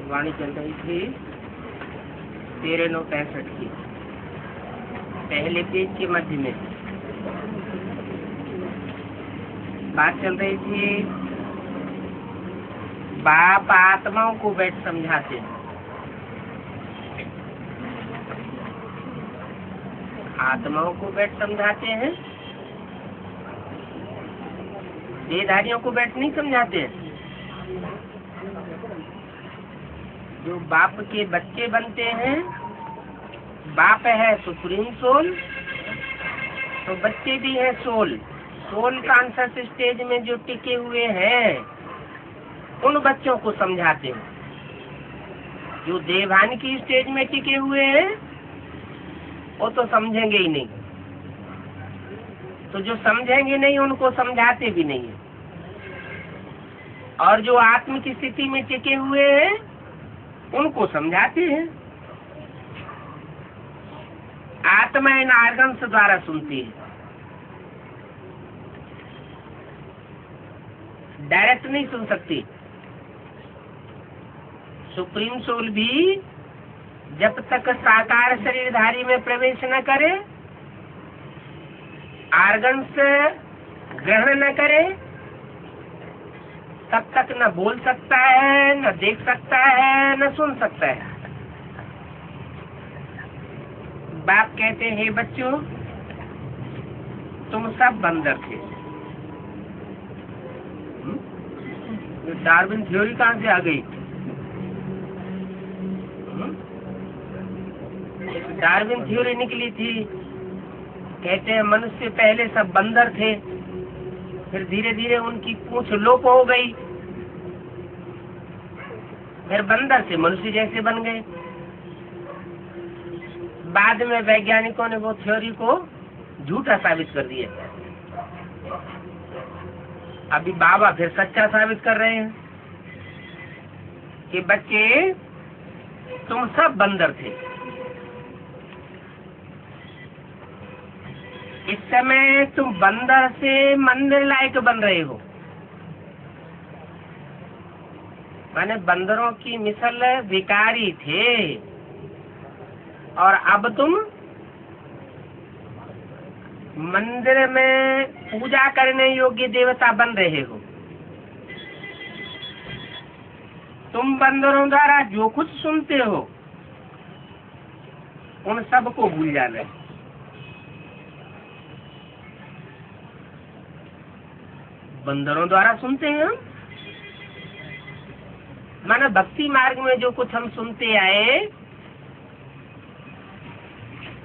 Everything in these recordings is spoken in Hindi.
वाणी चल रही थी 13/9/65 की, पहले पेज के मध्य में बात चल रही थी। बाप आत्माओं को बैठ समझाते हैं, आत्माओं को बैठ समझाते हैं, देहधारियों को बैठ नहीं समझाते हैं। जो बाप के बच्चे बनते हैं, बाप है सुप्रीम सोल, तो बच्चे भी है सोल। सोल कॉन्शस स्टेज में जो टिके हुए हैं उन बच्चों को समझाते हैं। जो देवान की स्टेज में टिके हुए हैं वो तो समझेंगे ही नहीं, तो जो समझेंगे नहीं उनको समझाते भी नहीं है। और जो आत्म की स्थिति में टिके हुए हैं उनको समझाते हैं। आत्मा इन आर्गन्स द्वारा सुनती है, डायरेक्ट नहीं सुन सकती। सुप्रीम सोल भी जब तक साकार शरीरधारी में प्रवेश न करे, आर्गन्स ग्रहण न करे, तब तक न बोल सकता है, न देख सकता है, न सुन सकता है। बाप कहते हैं बच्चों तुम सब बंदर थे। डार्विन थ्योरी कहाँ से आ गई? डार्विन थ्योरी निकली थी। कहते हैं मनुष्य पहले सब बंदर थे, फिर धीरे धीरे उनकी पूंछ लोप हो गई, फिर बंदर से मनुष्य जैसे बन गए। बाद में वैज्ञानिकों ने वो थ्योरी को झूठा साबित कर दिया। अभी बाबा फिर सच्चा साबित कर रहे हैं कि बच्चे तुम सब बंदर थे। इस समय तुम बंदर से मंदिर लायक बन रहे हो। माने बंदरों की मिसल विकारी थे और अब तुम मंदिर में पूजा करने योग्य देवता बन रहे हो। तुम बंदरों द्वारा जो कुछ सुनते हो उन सबको भूल जाना है। बंदरों द्वारा सुनते हैं हम, माना भक्ति मार्ग में जो कुछ हम सुनते आए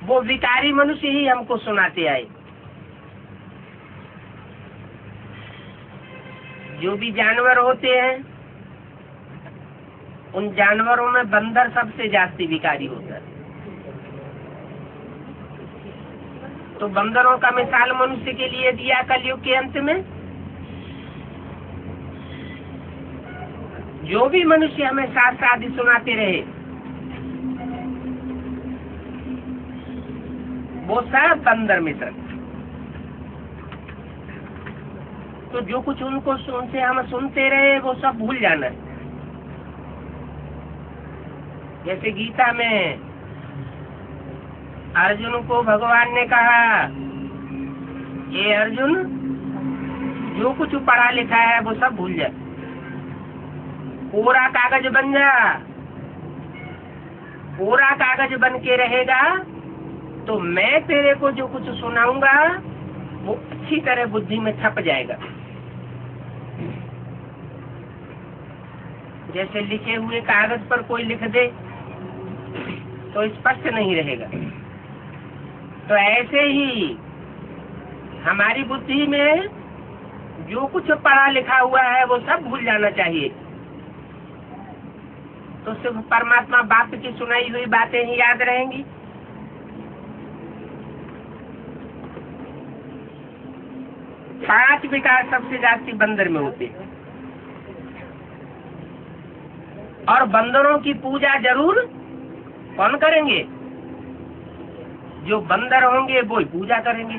वो विकारी मनुष्य ही हमको सुनाते आए। जो भी जानवर होते हैं उन जानवरों में बंदर सबसे जास्ती विकारी होता है। तो बंदरों का मिसाल मनुष्य के लिए दिया कलयुग के अंत में। जो भी मनुष्य हमें शास्त्र आदि सुनाते रहे वो सब बंदर मित्र। तो जो कुछ उनको सुनते हम सुनते रहे वो सब भूल जाना है। जैसे गीता में अर्जुन को भगवान ने कहा, ये अर्जुन जो कुछ पढ़ा लिखा है वो सब भूल जा, कोरा कागज बन जा। कोरा कागज बन के रहेगा तो मैं तेरे को जो कुछ सुनाऊंगा वो अच्छी तरह बुद्धि में छप जाएगा। जैसे लिखे हुए कागज पर कोई लिख दे तो स्पष्ट नहीं रहेगा, तो ऐसे ही हमारी बुद्धि में जो कुछ पढ़ा लिखा हुआ है वो सब भूल जाना चाहिए। तो सिर्फ परमात्मा बाप की सुनाई हुई बातें ही याद रहेंगी। पांच विकार सबसे जास्ती बंदर में होते हैं और बंदरों की पूजा जरूर कौन करेंगे? जो बंदर होंगे वो ही पूजा करेंगे।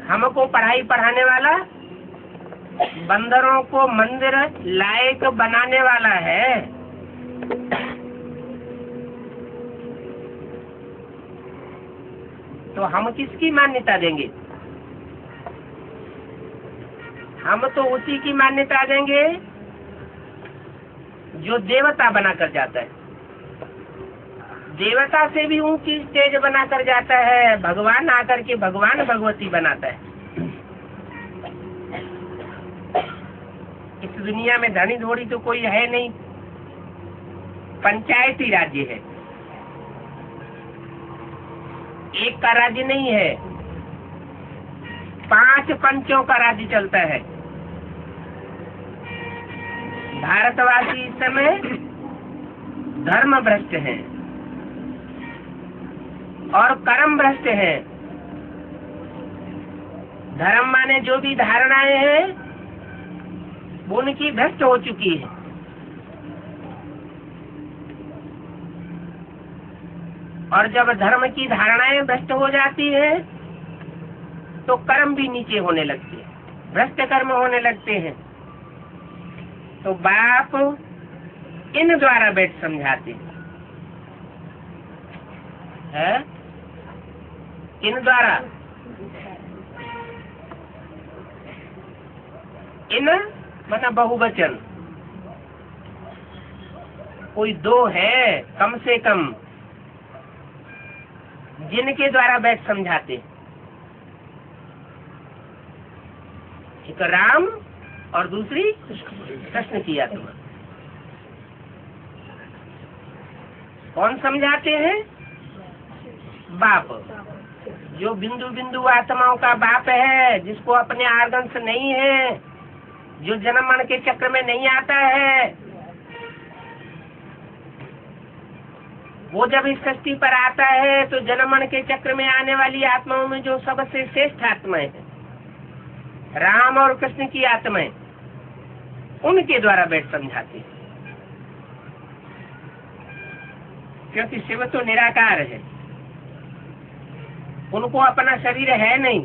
हमको पढ़ाई पढ़ाने वाला बंदरों को मंदिर लायक बनाने वाला है। तो हम किसकी मान्यता देंगे? हम तो उसी की मान्यता देंगे जो देवता बनाकर जाता है। देवता से भी ऊंची स्टेज बनाकर जाता है। भगवान आकर के भगवान भगवती बनाता है। इस दुनिया में धनी धोड़ी तो कोई है नहीं, पंचायती राज्य है, एक का राज्य नहीं है, 5 पंचों का राज्य चलता है। भारतवासी इस समय धर्म भ्रष्ट हैं और कर्म भ्रष्ट हैं। धर्म माने जो भी धारणाएं हैं वो उनकी भ्रष्ट हो चुकी है। और जब धर्म की धारणाएं भ्रष्ट हो जाती है तो कर्म भी नीचे होने लगते हैं, भ्रष्ट कर्म होने लगते हैं। तो बाप इन द्वारा बैठ समझाते हैं। इन द्वारा, इन माना बहुवचन, कोई 2 है कम से कम जिनके द्वारा बैठ समझाते। एक राम और दूसरी कृष्ण की आत्मा। कौन समझाते हैं? बाप, जो बिंदु बिंदु आत्माओं का बाप है, जिसको अपने आर्गन्स नहीं है, जो जन्म मरण के चक्र में नहीं आता है, वो जब इस सृष्टि पर आता है तो जन्म मरण के चक्र में आने वाली आत्माओं में जो सबसे श्रेष्ठ आत्माएं हैं, राम और कृष्ण की आत्माएं, उनके द्वारा बैठ समझाते हैं। क्योंकि शिव तो निराकार है, उनको अपना शरीर है नहीं,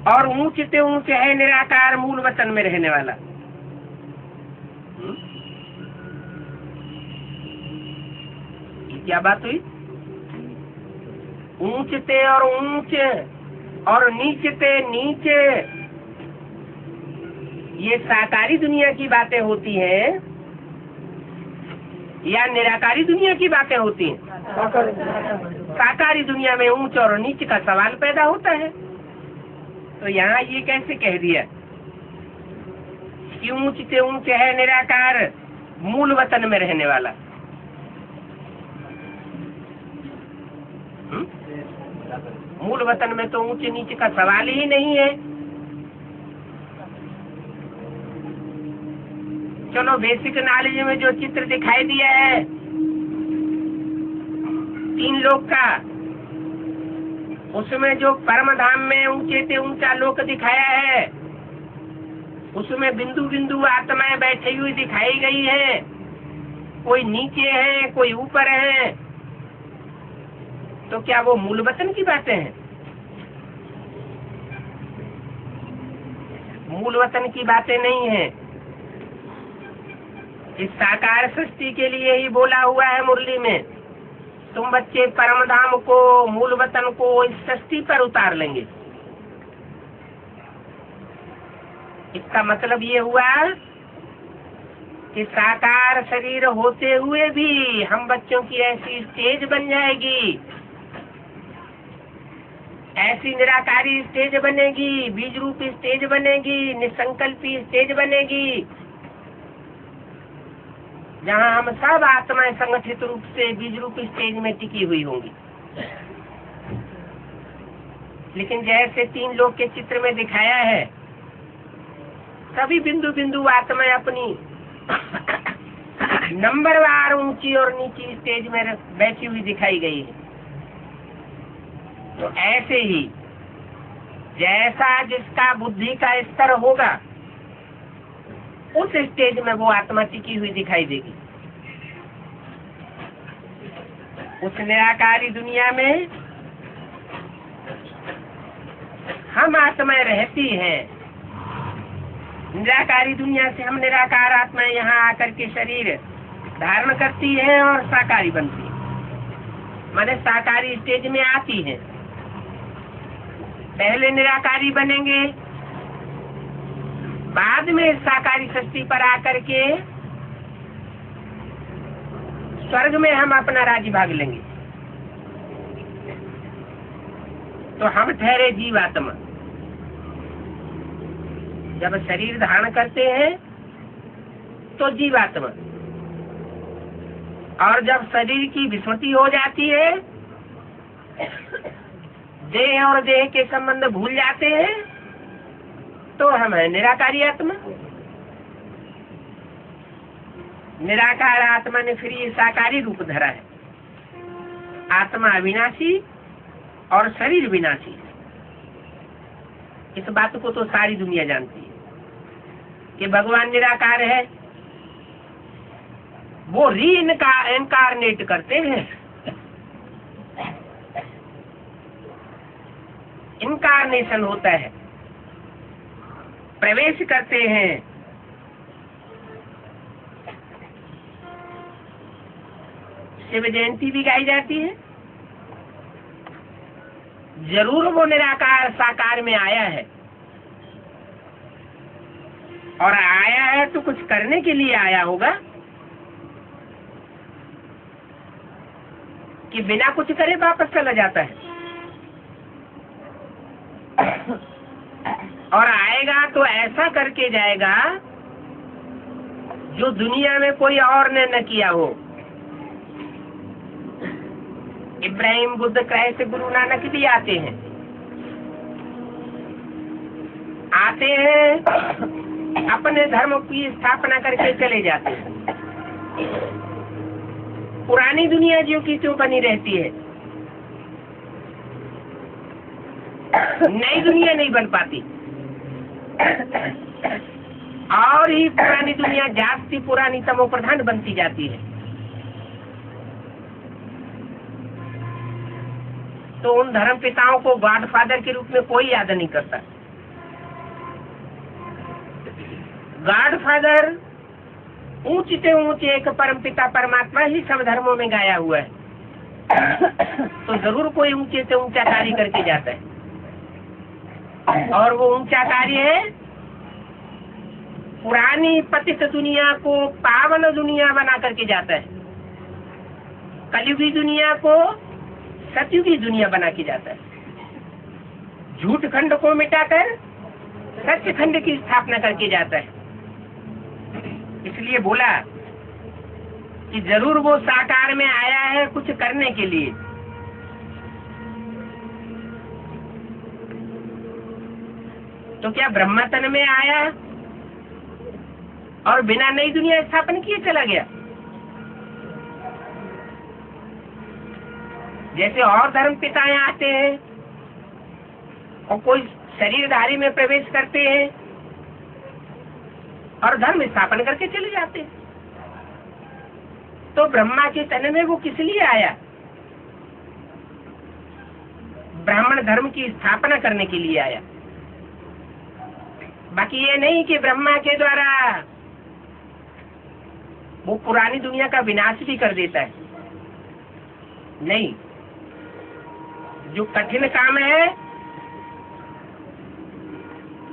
और ऊंच से ऊंच है निराकार, मूल वतन में रहने वाला। ये क्या बात हुई? ऊंचते और ऊंच और नीचते नीचे, ये साकारी दुनिया की बातें होती हैं या निराकारी दुनिया की बातें होती हैं? साकारी दुनिया में ऊंच और नीच का सवाल पैदा होता है। तो यहाँ ये कैसे कह दिया कि ऊंच से ऊंच है निराकार, मूल वतन में रहने वाला? मूल वतन में तो ऊंच नीच का सवाल ही नहीं है। चलो बेसिक नॉलेज में जो चित्र दिखाई दिया है 3 लोक का, उसमें जो परम धाम में ऊंचे से ऊंचा लोक दिखाया है, उसमें बिंदु बिंदु आत्माएं बैठी हुई दिखाई गई है। कोई नीचे है, कोई ऊपर है। तो क्या वो मूल वतन की बातें हैं? मूल वतन की बातें नहीं है। इस साकार सृष्टि के लिए ही बोला हुआ है मुरली में, तुम बच्चे परम धाम को, मूल वतन को इस सृष्टि पर उतार लेंगे। इसका मतलब ये हुआ कि साकार शरीर होते हुए भी हम बच्चों की ऐसी स्टेज बन जाएगी, ऐसी निराकारी स्टेज बनेगी, बीज रूपी स्टेज बनेगी, निसंकल्पी स्टेज बनेगी, जहाँ हम सब आत्माएं संगठित रूप से बीज रूपी स्टेज में टिकी हुई होंगी। लेकिन जैसे 3 लोक के चित्र में दिखाया है, सभी बिंदु बिंदु आत्माएं अपनी नंबरवार ऊंची और नीची स्टेज में बैठी हुई दिखाई गई है। तो ऐसे ही जैसा जिसका बुद्धि का स्तर होगा, उस स्टेज में वो आत्मा टिकी हुई दिखाई देगी। उस निराकारी दुनिया में हम आत्माएं रहती हैं। निराकारी दुनिया से हम निराकार आत्माएं यहाँ आकर के शरीर धारण करती है और साकारी बनती है, माने साकारी स्टेज में आती है। पहले निराकारी बनेंगे, बाद में साकारी सृष्टि पर आकर के स्वर्ग में हम अपना राज्य भाग लेंगे। तो हम ठहरे जीवात्मा। जब शरीर धारण करते हैं तो जीवात्मा, और जब शरीर की विस्मृति हो जाती है, देह और देह के संबंध भूल जाते हैं, तो हम है निराकारी आत्मा। निराकार आत्मा ने फिर ये साकारी रूप धरा है। आत्मा अविनाशी और शरीर विनाशी। इस बात को तो सारी दुनिया जानती है कि भगवान निराकार है। वो इनकारनेट करते हैं, इनकारनेशन होता है, प्रवेश करते हैं। शिव जयंती भी गाई जाती है। जरूर वो निराकार साकार में आया है, और आया है तो कुछ करने के लिए आया होगा कि बिना कुछ करे वापस चला जाता है। और आएगा तो ऐसा करके जाएगा जो दुनिया में कोई और ने न किया हो। इब्राहिम, बुद्ध, क्राइस्ट, गुरु नानक भी आते हैं अपने धर्म की स्थापना करके चले जाते हैं। पुरानी दुनिया जो की त्यों बनी रहती है, नई दुनिया नहीं बन पाती। और ही पुरानी दुनिया जाती पुरानी तमो प्रधान बनती जाती है। तो उन धर्म पिताओं को गॉडफादर के रूप में कोई याद नहीं करता। गॉडफादर ऊंचे से ऊंचे एक परम पिता परमात्मा ही सब धर्मों में गाया हुआ है। तो जरूर कोई ऊंचे से ऊंचा कार्य करके जाता है, और वो ऊंचा कार्य है पुरानी पतित दुनिया को पावन दुनिया बना करके जाता है। कलयुगी दुनिया को सतयुगी दुनिया बना के जाता है। झूठ खंड को मिटाकर सत्य खंड की स्थापना करके जाता है। इसलिए बोला कि जरूर वो साकार में आया है कुछ करने के लिए। तो क्या ब्रह्मतन में आया और बिना नई दुनिया स्थापन किए चला गया? जैसे और धर्म पिताएं आते हैं और कोई शरीरधारी में प्रवेश करते हैं और धर्म स्थापन करके चले जाते हैं। तो ब्रह्मा के तन में वो किस लिए आया? ब्राह्मण धर्म की स्थापना करने के लिए आया। बाकी ये नहीं कि ब्रह्मा के द्वारा वो पुरानी दुनिया का विनाश भी कर देता है। नहीं, जो कठिन काम है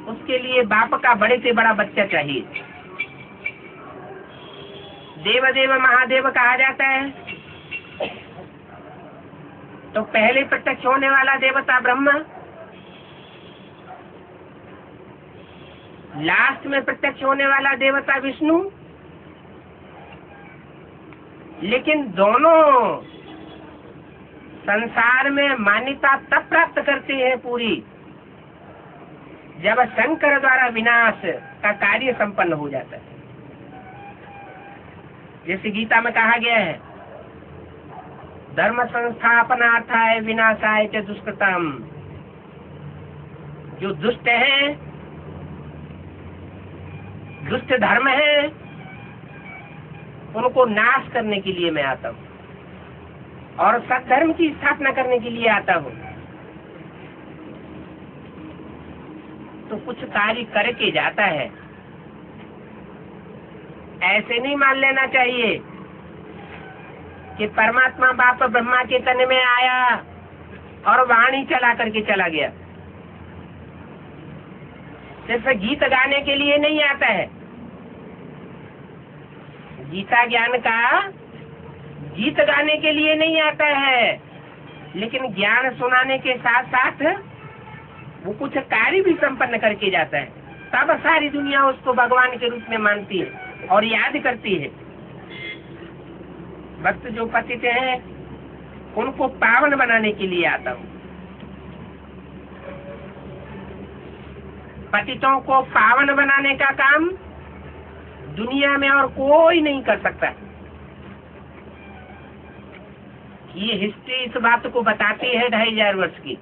उसके लिए बाप का बड़े से बड़ा बच्चा चाहिए। देव देव महादेव कहा जाता है, तो पहले प्रत्यक्ष होने वाला देवता ब्रह्मा, लास्ट में प्रत्यक्ष होने वाला देवता विष्णु। लेकिन दोनों संसार में मान्यता तब प्राप्त करते हैं पूरी जब शंकर द्वारा विनाश का कार्य संपन्न हो जाता है। जैसे गीता में कहा गया है, धर्म संस्थापनार्थाय विनाशाय च दुष्कृतम। जो दुष्ट है, दुष्ट धर्म है, उनको नाश करने के लिए मैं आता हूँ और सत्धर्म की स्थापना करने के लिए आता हूँ। तो कुछ कार्य करके जाता है। ऐसे नहीं मान लेना चाहिए कि परमात्मा बाप ब्रह्मा के तन में आया और वाणी चला करके चला गया। सिर्फ गीत गाने के लिए नहीं आता है। गीता ज्ञान का गीत गाने के लिए नहीं आता है, लेकिन ज्ञान सुनाने के साथ साथ वो कुछ कार्य भी संपन्न करके जाता है। तब सारी दुनिया उसको भगवान के रूप में मानती है और याद करती है। भक्त जो पतित हैं उनको पावन बनाने के लिए आता हूँ। पतितों को पावन बनाने का काम दुनिया में और कोई नहीं कर सकता। ये हिस्ट्री इस बात को बताती है 2500 वर्ष की,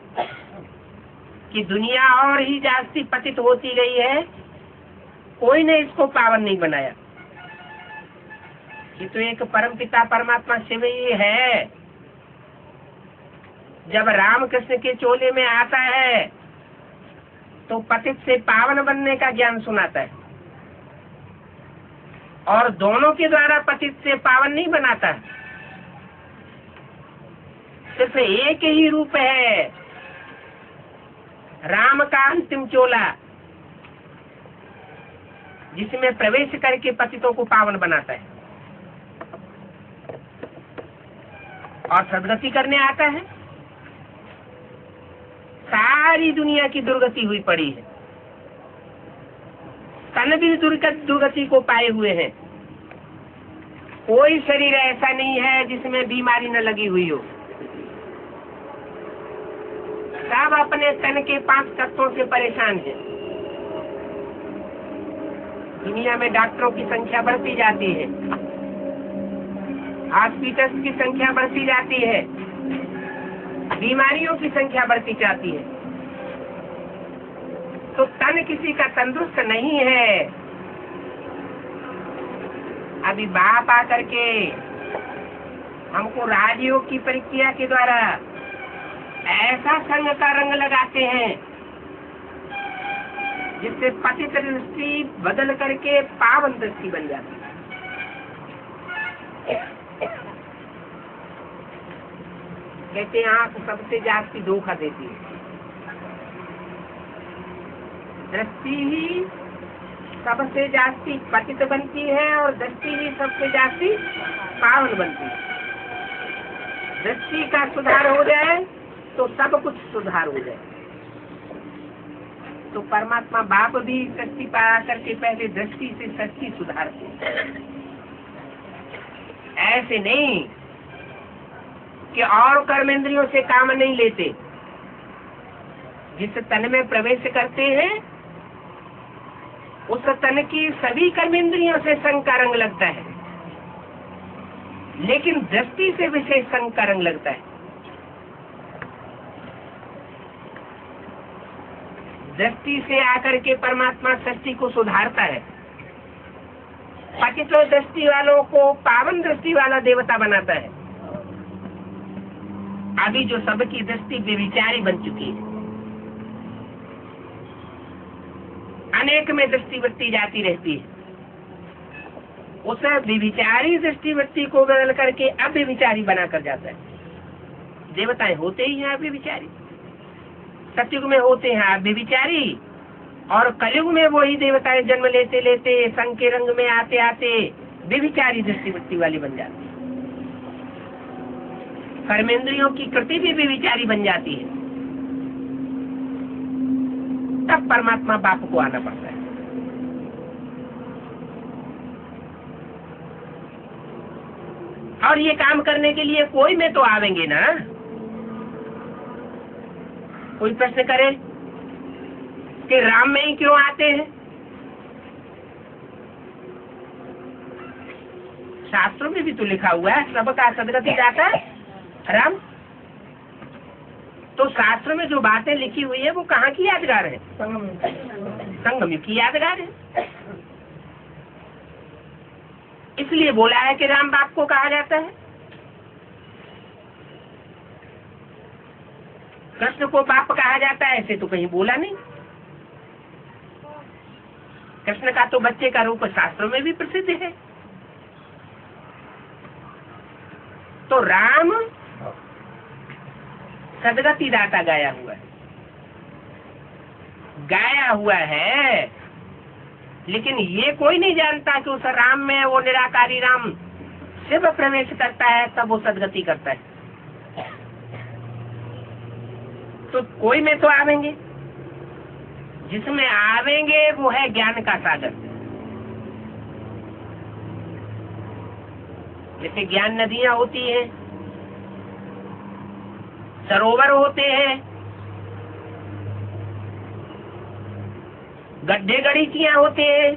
कि दुनिया और ही जास्ती पतित होती गई है, कोई ने इसको पावन नहीं बनाया। ये तो एक परमपिता परमात्मा शिव ही है। जब रामकृष्ण के चोले में आता है तो पतित से पावन बनने का ज्ञान सुनाता है, और दोनों के द्वारा पतित से पावन नहीं बनाता। सिर्फ एक ही रूप है, राम का अंतिम चोला, जिसमें प्रवेश करके पतितों को पावन बनाता है और सदगति करने आता है। सारी दुनिया की दुर्गति हुई पड़ी है, तन भी दुर्गति को पाए हुए हैं। कोई शरीर ऐसा नहीं है जिसमें बीमारी न लगी हुई हो। सब अपने तन के 5 तत्वों से परेशान हैं। दुनिया में डॉक्टरों की संख्या बढ़ती जाती है, हॉस्पिटल्स की संख्या बढ़ती जाती है, बीमारियों की संख्या बढ़ती जाती है। तो तन किसी का तंदुरुस्त नहीं है। अभी बाप आकर के हमको राजयोग की प्रक्रिया के द्वारा ऐसा संग का रंग लगाते हैं जिससे पतित दृष्टि बदल करके पावन दृष्टि बन जाती है। कहते हैं आंख सबसे जास्ती धोखा देती है। दृष्टि ही सबसे जास्ती पतित बनती है और दृष्टि ही सबसे जास्ती पावन बनती है। दृष्टि का सुधार हो जाए तो सब कुछ सुधार हो जाए। तो परमात्मा बाप भी सृष्टि पा करके पहले दृष्टि से सृष्टि सुधारते। ऐसे नहीं कि और कर्मेंद्रियों से काम नहीं लेते। जिस तन में प्रवेश करते हैं उस तन की सभी कर्मेंद्रियों से संग का रंग लगता है, लेकिन दृष्टि से विशेष संग का रंग लगता है। दृष्टि से आकर के परमात्मा सृष्टि को सुधारता है। पतित दृष्टि वालों को पावन दृष्टि वाला देवता बनाता है। अभी जो सबकी दृष्टि व्यभिचारी बन चुकी है, अनेक में दृष्टि वृत्ति जाती रहती है, उस व्यभिचारी दृष्टि वृत्ति को बदल करके अव्यभिचारी बनाकर जाता है। देवताएं होते ही हैं अव्यभिचारी, सतयुग में होते हैं अव्यभिचारी, और कलयुग में वही देवताएं जन्म लेते लेते संग के रंग में आते आते व्यभिचारी दृष्टि वृत्ति वाली बन जाती है। कर्मेंद्रियों की कृति भी व्यभिचारी बन जाती है। तब परमात्मा बाप को आना पड़ता है। और ये काम करने के लिए कोई में तो आवेंगे ना। कोई प्रश्न करे कि राम में ही क्यों आते हैं? शास्त्रों में भी तो लिखा हुआ है सबका सदगति दाता राम। तो शास्त्र में जो बातें लिखी हुई है वो कहाँ की यादगार है? संगम की यादगार है। इसलिए बोला है कि राम बाप को कहा जाता है। कृष्ण को बाप कहा जाता है ऐसे तो कहीं बोला नहीं। कृष्ण का तो बच्चे का रूप शास्त्रों में भी प्रसिद्ध है। तो राम सदगति दाता गाया हुआ है, लेकिन ये कोई नहीं जानता कि उस राम में वो निराकारी राम शिव प्रवेश करता है तब वो सदगति करता है। तो कोई में तो आवेंगे, जिसमें आवेंगे वो है ज्ञान का सागर। जैसे ज्ञान नदियां होती हैं, सरोवर होते हैं, गड्ढे गड़ीचियां होते हैं,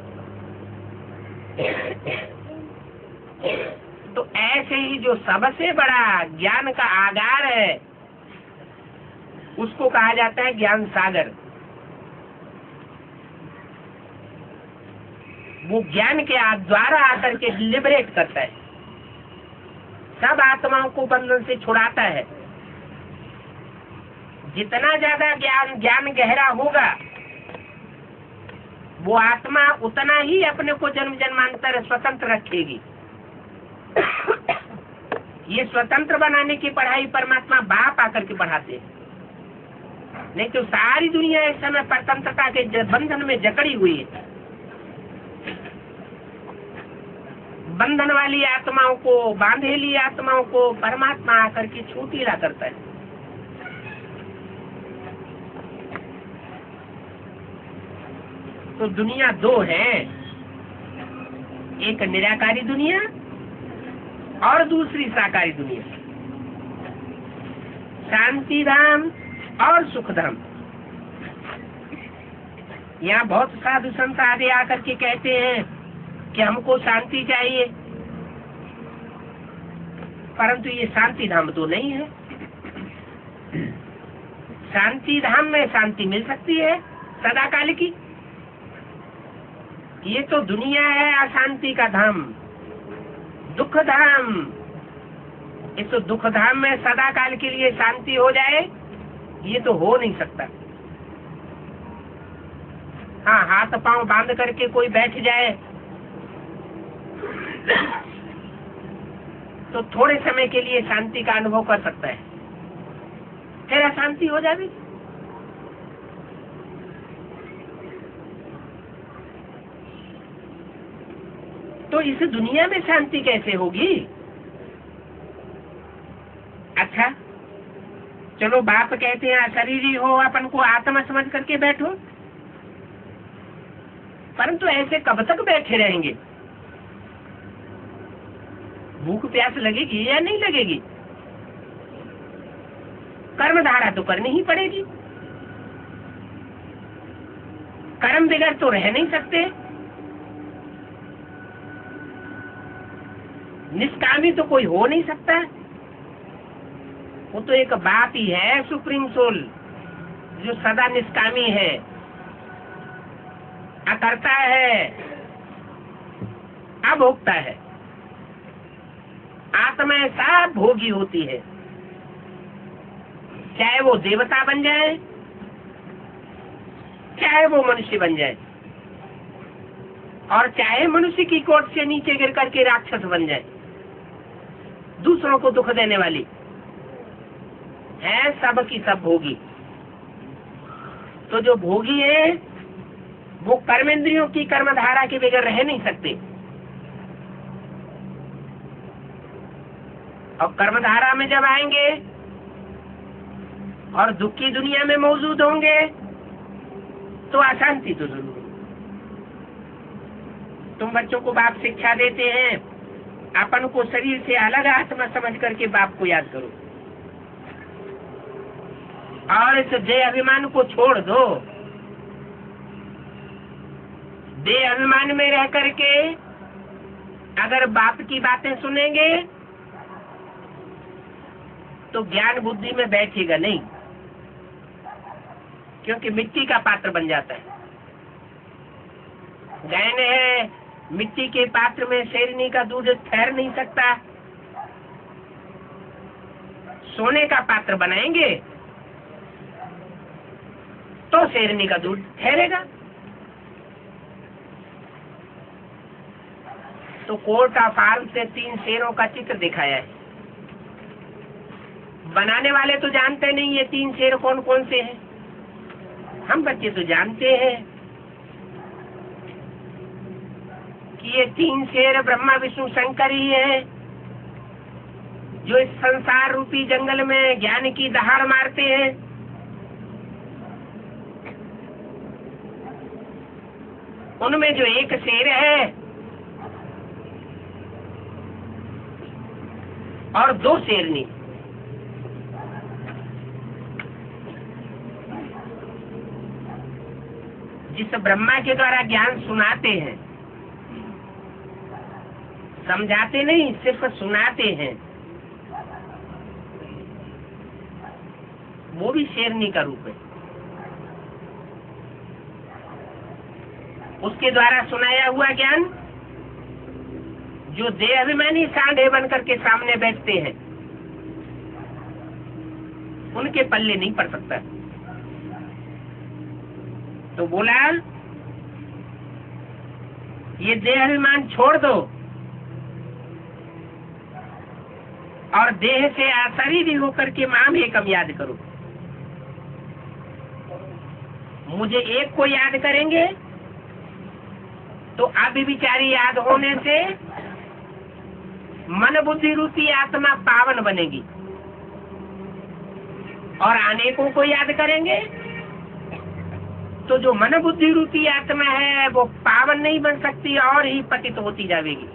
तो ऐसे ही जो सबसे बड़ा ज्ञान का आगार है उसको कहा जाता है ज्ञान सागर। वो ज्ञान के द्वारा आकर के लिबरेट करता है, सब आत्माओं को बंधन से छुड़ाता है। जितना ज्यादा ज्ञान गहरा होगा वो आत्मा उतना ही अपने को जन्म जन्मांतर स्वतंत्र रखेगी। ये स्वतंत्र बनाने की पढ़ाई परमात्मा बाप आकर के पढ़ाते हैं, नहीं तो सारी दुनिया इस समय परतंत्रता के बंधन में जकड़ी हुई है। बंधन वाली आत्माओं को, बांधेली आत्माओं को परमात्मा आकर के छूटीला करता है। तो दुनिया दो है, एक निराकारी दुनिया और दूसरी साकारी दुनिया, शांति धाम और सुख धाम। यहाँ बहुत साधु संत आदि आकर के कहते हैं कि हमको शांति चाहिए, परंतु ये शांति धाम तो नहीं है। शांति धाम में शांति मिल सकती है सदाकाल की, ये तो दुनिया है अशांति का धाम, दुख धाम। इस दुख धाम में सदा काल के लिए शांति हो जाए ये तो हो नहीं सकता। हाँ, हाथ पांव बांध करके कोई बैठ जाए तो थोड़े समय के लिए शांति का अनुभव कर सकता है, फिर अशांति हो जाएगी। तो इस दुनिया में शांति कैसे होगी? अच्छा चलो, बाप कहते हैं अशरीरी हो, अपन को आत्मा समझ करके बैठो, परंतु ऐसे कब तक बैठे रहेंगे? भूख प्यास लगेगी या नहीं लगेगी? कर्म धारा तो करनी ही पड़ेगी, कर्म बगैर तो रह नहीं सकते। निष्कामी तो कोई हो नहीं सकता, वो तो एक बाप ही है, सुप्रीम सोल, जो सदा निष्कामी है, अकर्ता है, अभोक्ता है। आत्मा सब भोगी होती है, चाहे वो देवता बन जाए चाहे वो मनुष्य बन जाए, और चाहे मनुष्य की कोट से नीचे गिर करके राक्षस बन जाए, दूसरों को दुख देने वाली है, सब की सब भोगी। तो जो भोगी है वो कर्मेंद्रियों की कर्मधारा के बगैर रह नहीं सकते, और कर्मधारा में जब आएंगे और दुख की दुनिया में मौजूद होंगे तो अशांति तो जरूर। तुम बच्चों को बाप शिक्षा देते हैं, अपन को शरीर से अलग आत्मा समझ करके बाप को याद करो, और इस देह अभिमान को छोड़ दो। देह अभिमान में रह करके अगर बाप की बातें सुनेंगे तो ज्ञान बुद्धि में बैठेगा नहीं, क्योंकि मिट्टी का पात्र बन जाता है। गायन है, मिट्टी के पात्र में शेरनी का दूध ठहर नहीं सकता, सोने का पात्र बनाएंगे तो शेरनी का दूध ठहरेगा। तो कोर्ट ऑफ आर्म्स से 3 शेरों का चित्र दिखाया है। बनाने वाले तो जानते नहीं ये 3 शेर कौन कौन से हैं। हम बच्चे तो जानते हैं कि ये 3 शेर ब्रह्मा विष्णु शंकर ही है, जो इस संसार रूपी जंगल में ज्ञान की दहाड़ मारते हैं। उनमें जो एक शेर है और 2 शेरनी, जिस ब्रह्मा के द्वारा ज्ञान सुनाते हैं, समझाते नहीं, सिर्फ सुनाते हैं, वो भी शेरनी का रूप है। उसके द्वारा सुनाया हुआ ज्ञान जो देह अभिमानी सांडे बन करके सामने बैठते हैं, उनके पल्ले नहीं पड़ सकता। तो बोला ये देह अभिमान छोड़ दो और देह से आशरीरी होकर के माम एकम याद करो। मुझे एक को याद करेंगे तो अभिविचारी याद होने से मन बुद्धि रूपी आत्मा पावन बनेगी, और अनेकों को याद करेंगे तो जो मन बुद्धि रूपी आत्मा है वो पावन नहीं बन सकती और ही पतित होती जाएगी।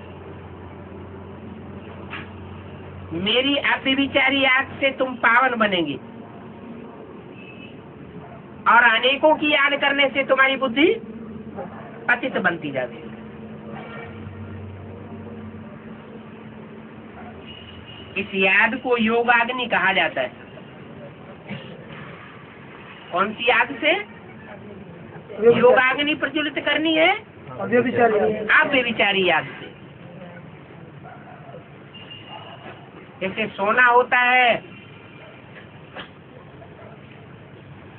मेरी अभिविचारी याद से तुम पावन बनेंगे और अनेकों की याद करने से तुम्हारी बुद्धि पतित बनती जाएगी। इस याद को योगाग्नि कहा जाता है। कौन सी याद से योगाग्नि प्रज्वलित करनी है? अव्यभिचारी याद से। जैसे सोना होता है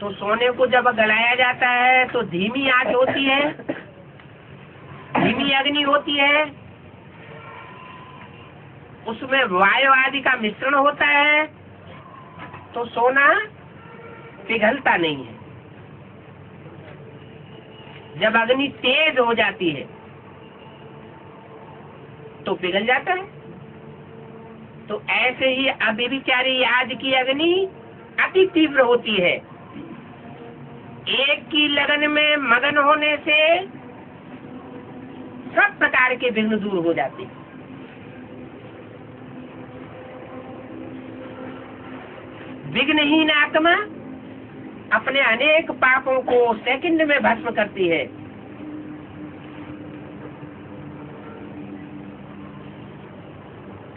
तो सोने को जब गलाया जाता है तो धीमी आंच होती है, धीमी अग्नि होती है, उसमें वायु आदि का मिश्रण होता है तो सोना पिघलता नहीं है। जब अग्नि तेज हो जाती है तो पिघल जाता है। तो ऐसे ही अव्यभिचारी याद की अग्नि अति तीव्र होती है। एक की लगन में मगन होने से सब प्रकार के विघ्न दूर हो जाते हैं। विघ्नहीन आत्मा अपने अनेक पापों को सेकंड में भस्म करती है।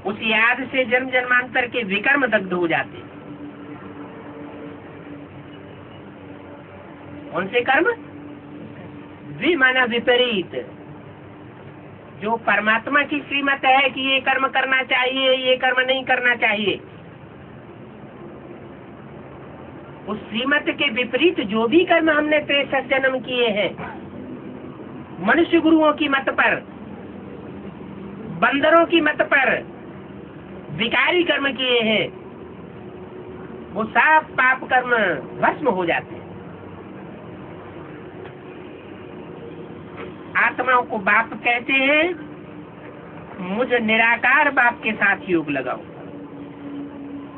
उस याद से जन्म जन्मांतर के विकर्म दग्ध हो जाते हैं। उनसे कर्म विमाना विपरीत, जो परमात्मा की श्रीमत है कि ये कर्म करना चाहिए, ये कर्म नहीं करना चाहिए, उस श्रीमत के विपरीत जो भी कर्म हमने 63 जन्म किए हैं, मनुष्य गुरुओं की मत पर, बंदरों की मत पर विकारी कर्म किए हैं, वो सब पाप कर्म भस्म हो जाते हैं। आत्माओं को बाप कहते हैं, मुझ निराकार बाप के साथ योग लगाओ।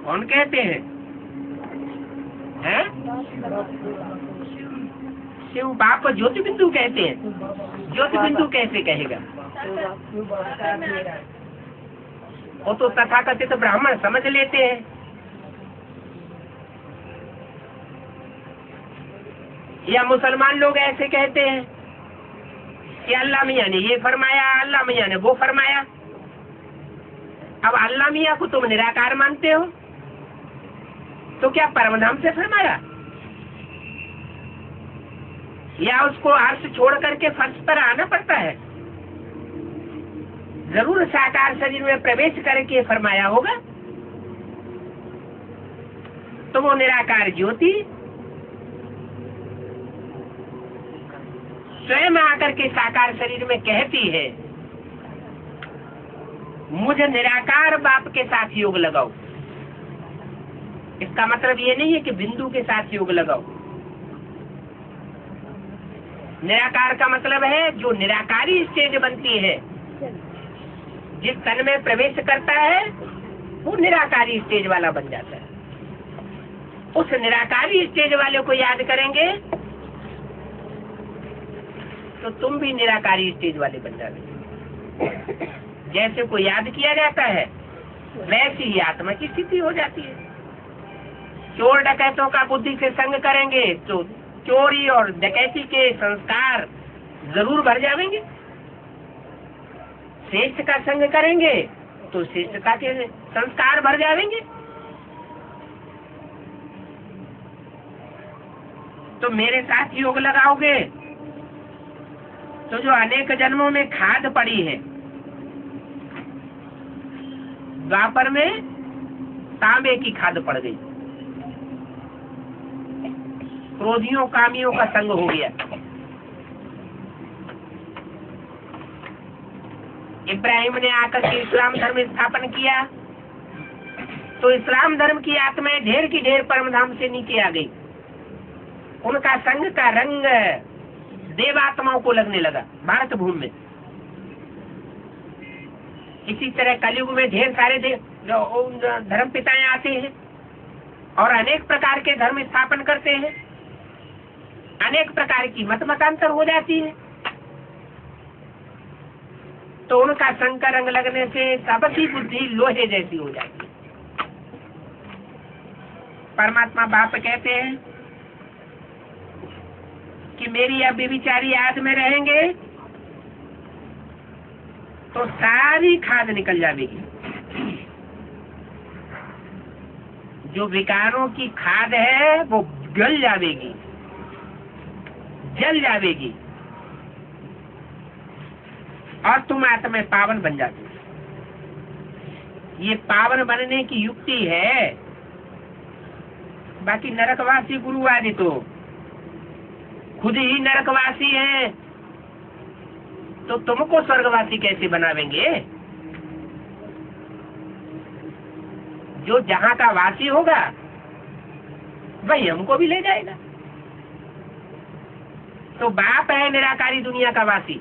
कौन कहते हैं? शिव बाप ज्योति बिंदु कहते हैं। ज्योति बिंदु कैसे कहेगा? वो तो तथाकथित ब्राह्मण समझ लेते हैं। या मुसलमान लोग ऐसे कहते हैं कि अल्लाह मियाँ ने ये फरमाया, अल्लाह मियाँ ने वो फरमाया। अब अल्लाह मियाँ को तुम निराकार मानते हो तो क्या परमधाम से फरमाया, या उसको अर्श छोड़ करके फर्श पर आना पड़ता है? जरूर साकार शरीर में प्रवेश करके फरमाया होगा। तो वो निराकार ज्योति स्वयं आकर के साकार शरीर में कहती है मुझ निराकार बाप के साथ योग लगाओ। इसका मतलब ये नहीं है कि बिंदु के साथ योग लगाओ। निराकार का मतलब है जो निराकारी स्टेज बनती है, जिस तन में प्रवेश करता है वो निराकारी स्टेज वाला बन जाता है। उस निराकारी स्टेज वाले को याद करेंगे तो तुम भी निराकारी स्टेज वाले बन जाओगे। जैसे को याद किया जाता है वैसी ही आत्मा की स्थिति हो जाती है। चोर डकैतों का बुद्धि से संग करेंगे तो चोरी और डकैती के संस्कार जरूर भर जाएंगे। श्रेष्ठ का संग करेंगे तो श्रेष्ठता के संस्कार भर जाएंगे। तो मेरे साथ योग लगाओगे तो जो अनेक जन्मों में खाद पड़ी है, द्वापर में तांबे की खाद पड़ गई, क्रोधियों कामियों का संग हो गया। इब्राहिम ने आकर के इस्लाम धर्म स्थापन किया तो इस्लाम धर्म की आत्माएं ढेर की ढेर परमधाम से नीचे आ गई। उनका संग का रंग देवात्माओं को लगने लगा भारत भूमि में। इसी तरह कलयुग में ढेर सारे धर्म पिताएं आते हैं और अनेक प्रकार के धर्म स्थापन करते हैं। अनेक प्रकार की मत मतांतर हो जाती है। तो उनका संग का रंग लगने से सबकी बुद्धि लोहे जैसी हो जाती है। परमात्मा बाप कहते हैं कि मेरी अव्यभिचारी याद में रहेंगे तो सारी खाद निकल जाएगी। जो विकारों की खाद है वो गल जाएगी, जल जाएगी और तुम आत्मा पावन बन जाती। ये पावन बनने की युक्ति है। बाकी नरकवासी गुरुवादी तो खुद ही नरकवासी हैं, तो तुमको स्वर्गवासी कैसे बनावेंगे? जो जहां का वासी होगा वही हमको भी ले जाएगा। तो बाप है निराकारी दुनिया का वासी।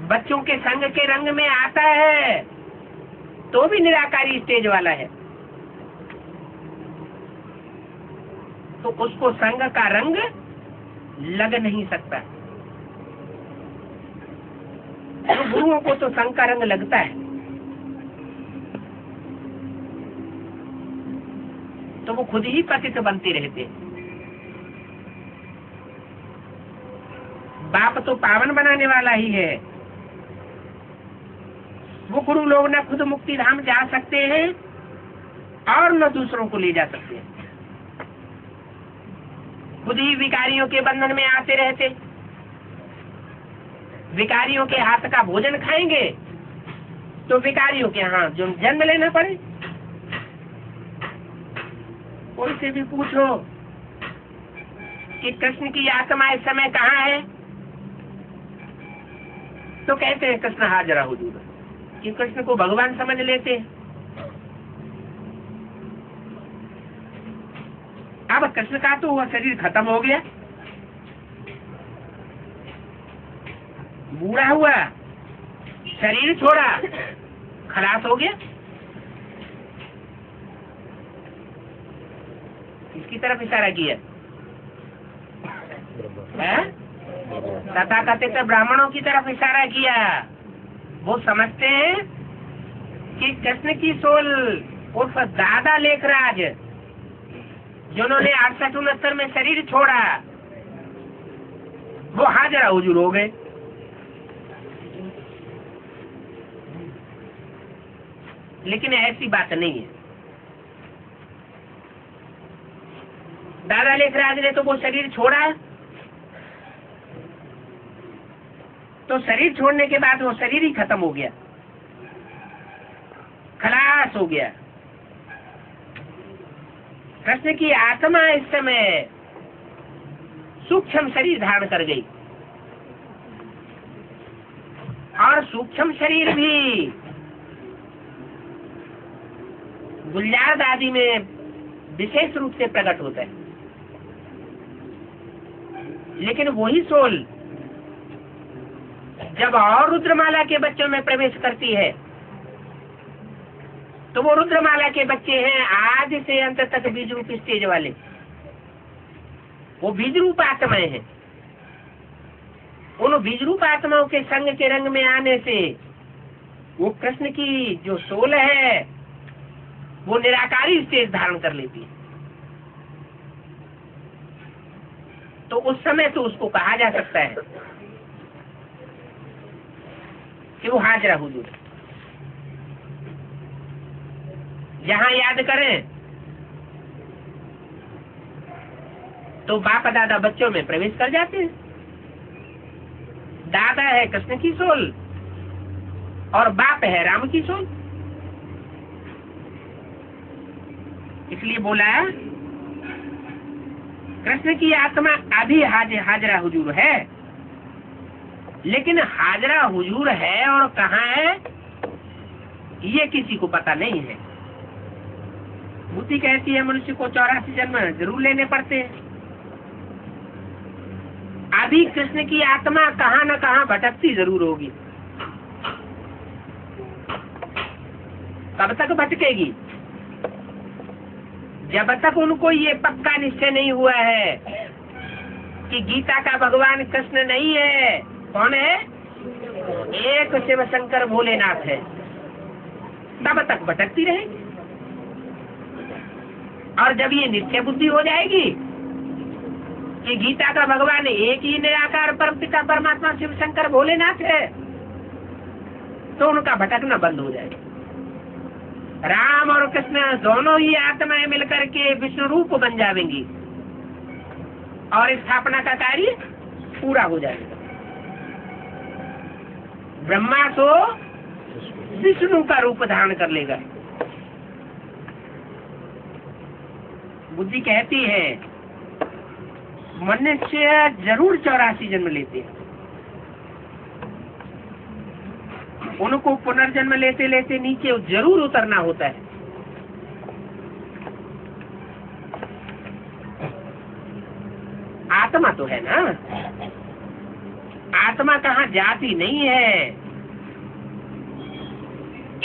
बच्चों के संग के रंग में आता है तो भी निराकारी स्टेज वाला है। तो उसको संग का रंग लग नहीं सकता। तो गुरुओं को तो संग का रंग लगता है। तो वो खुद ही पतित बनते रहते। बाप तो पावन बनाने वाला ही है। वो गुरु लोग न खुद मुक्ति धाम जा सकते हैं और न दूसरों को ले जा सकते हैं। खुद ही विकारियों के बंधन में आते रहते। विकारियों के हाथ का भोजन खाएंगे तो विकारियों के यहाँ जो जन्म लेना पड़े। कोई से भी पूछो कि कृष्ण की आत्मा इस समय कहाँ है, तो कहते हैं कृष्ण हाजरा हुजूर, कि कृष्ण को भगवान समझ लेते हैं। अब कृष्ण का तो वह शरीर खत्म हो गया, बूढ़ा हुआ, शरीर छोड़ा, खलास हो गया। किसकी तरफ इशारा किया? तथाकथित ब्राह्मणों की तरफ इशारा किया। वो समझते हैं कि कृष्ण की सोल उर्फ दादा लेखराज, जिन्होंने 68-69 में शरीर छोड़ा, वो हाजरा हुजूर हो गए। लेकिन ऐसी बात नहीं है। दादा लेखराज ने तो वो शरीर छोड़ा, तो शरीर छोड़ने के बाद वो शरीर ही खत्म हो गया, खलास हो गया। कृष्ण की आत्मा इस समय सूक्ष्म शरीर धारण कर गई। और सूक्ष्म शरीर भी गुलजार आदि में विशेष रूप से प्रकट होता है, लेकिन वही सोल जब और रुद्रमाला के बच्चों में प्रवेश करती है तो वो रुद्रमाला के बच्चे हैं आदि से अंत तक बीज रूप स्टेज वाले, वो बीज रूप आत्माएं हैं। उन बीज रूप आत्माओं के संग के रंग में आने से वो कृष्ण की जो सोल है वो निराकारी स्टेज धारण कर लेती है। तो उस समय तो उसको कहा जा सकता है कि वो हाजरा हुजूर। जहां याद करें तो बाप दादा बच्चों में प्रवेश कर जाते हैं। दादा है कृष्ण की सोल और बाप है राम की सोल। इसलिए बोला कृष्ण की आत्मा अभी हाजरा हुजूर है, लेकिन हाजरा हुजूर है और कहाँ है ये किसी को पता नहीं है। बुद्धि कहती है मनुष्य को 84 जन्म जरूर लेने पड़ते हैं। अभी कृष्ण की आत्मा कहाँ न कहाँ भटकती जरूर होगी। कब तक भटकेगी? जब तक उनको ये पक्का निश्चय नहीं हुआ है कि गीता का भगवान कृष्ण नहीं है। कौन है? एक शिव शंकर भोलेनाथ है। तब तक भटकती रहेगी। और जब ये निश्चय बुद्धि हो जाएगी कि गीता का भगवान एक ही निराकार परम पिता परमात्मा शिव शंकर भोलेनाथ है, तो उनका भटकना बंद हो जाएगा। राम और कृष्ण दोनों ही आत्माएं मिलकर के विष्णु रूप बन जाएंगी और स्थापना का कार्य पूरा हो जाएगा। ब्रह्मा तो विष्णु का रूप धारण कर लेगा। बुद्धि कहती है मनुष्य जरूर 84 जन्म लेते हैं। उनको पुनर्जन्म लेते लेते नीचे जरूर उतरना होता है। आत्मा तो है ना, आत्मा कहाँ जाती नहीं है।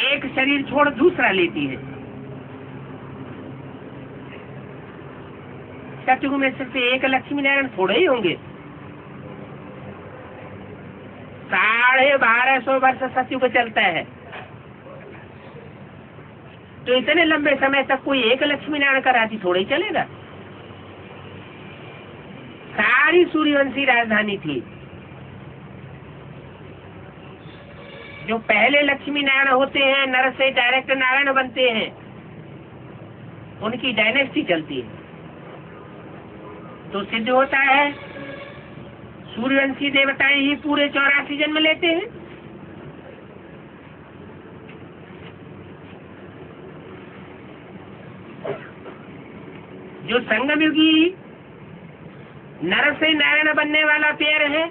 एक शरीर छोड़ दूसरा लेती है। सतयुग में सिर्फ एक लक्ष्मी नारायण थोड़े ही होंगे। 1250 वर्ष सतयुग चलता है, तो इतने लंबे समय तक कोई एक लक्ष्मी नारायण का राज्य थोड़ा ही चलेगा। सारी सूर्यवंशी राजधानी थी। जो पहले लक्ष्मी नारायण होते हैं, नर से डायरेक्ट नारायण बनते हैं, उनकी डायनेस्टी चलती है। तो सिद्ध होता है सूर्यवंशी देवताएं ही पूरे 84 जन्म लेते हैं। जो संगमयुगी नर से नारायण बनने वाला पेयर है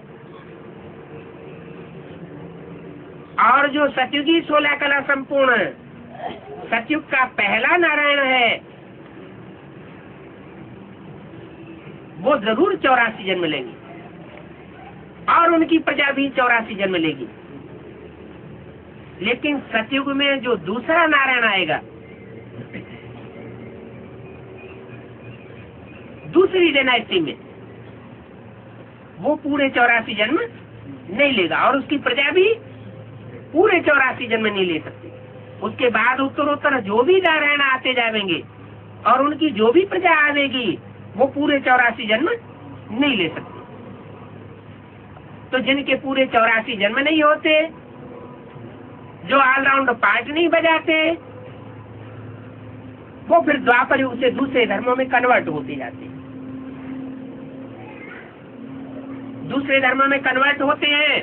और जो सतयुगी 16 कला संपूर्ण सतयुग का पहला नारायण है, वो जरूर 84 जन्म लेंगे और उनकी प्रजा भी 84 जन्म लेगी। लेकिन सतयुग में जो दूसरा नारायण आएगा, दूसरी डायनेस्टी में, वो पूरे 84 जन्म नहीं लेगा और उसकी प्रजा भी पूरे 84 जन्म नहीं ले सकती। उसके बाद उत्तरोत्तर जो भी नारायण आते जाएंगे और उनकी जो भी प्रजा आवेगी, वो पूरे 84 जन्म नहीं ले सकते। तो जिनके पूरे 84 जन्म नहीं होते, जो ऑलराउंड पार्ट नहीं बजाते, वो फिर द्वापर युग से दूसरे धर्मों में कन्वर्ट होते जाते हैं। दूसरे धर्मों में कन्वर्ट होते हैं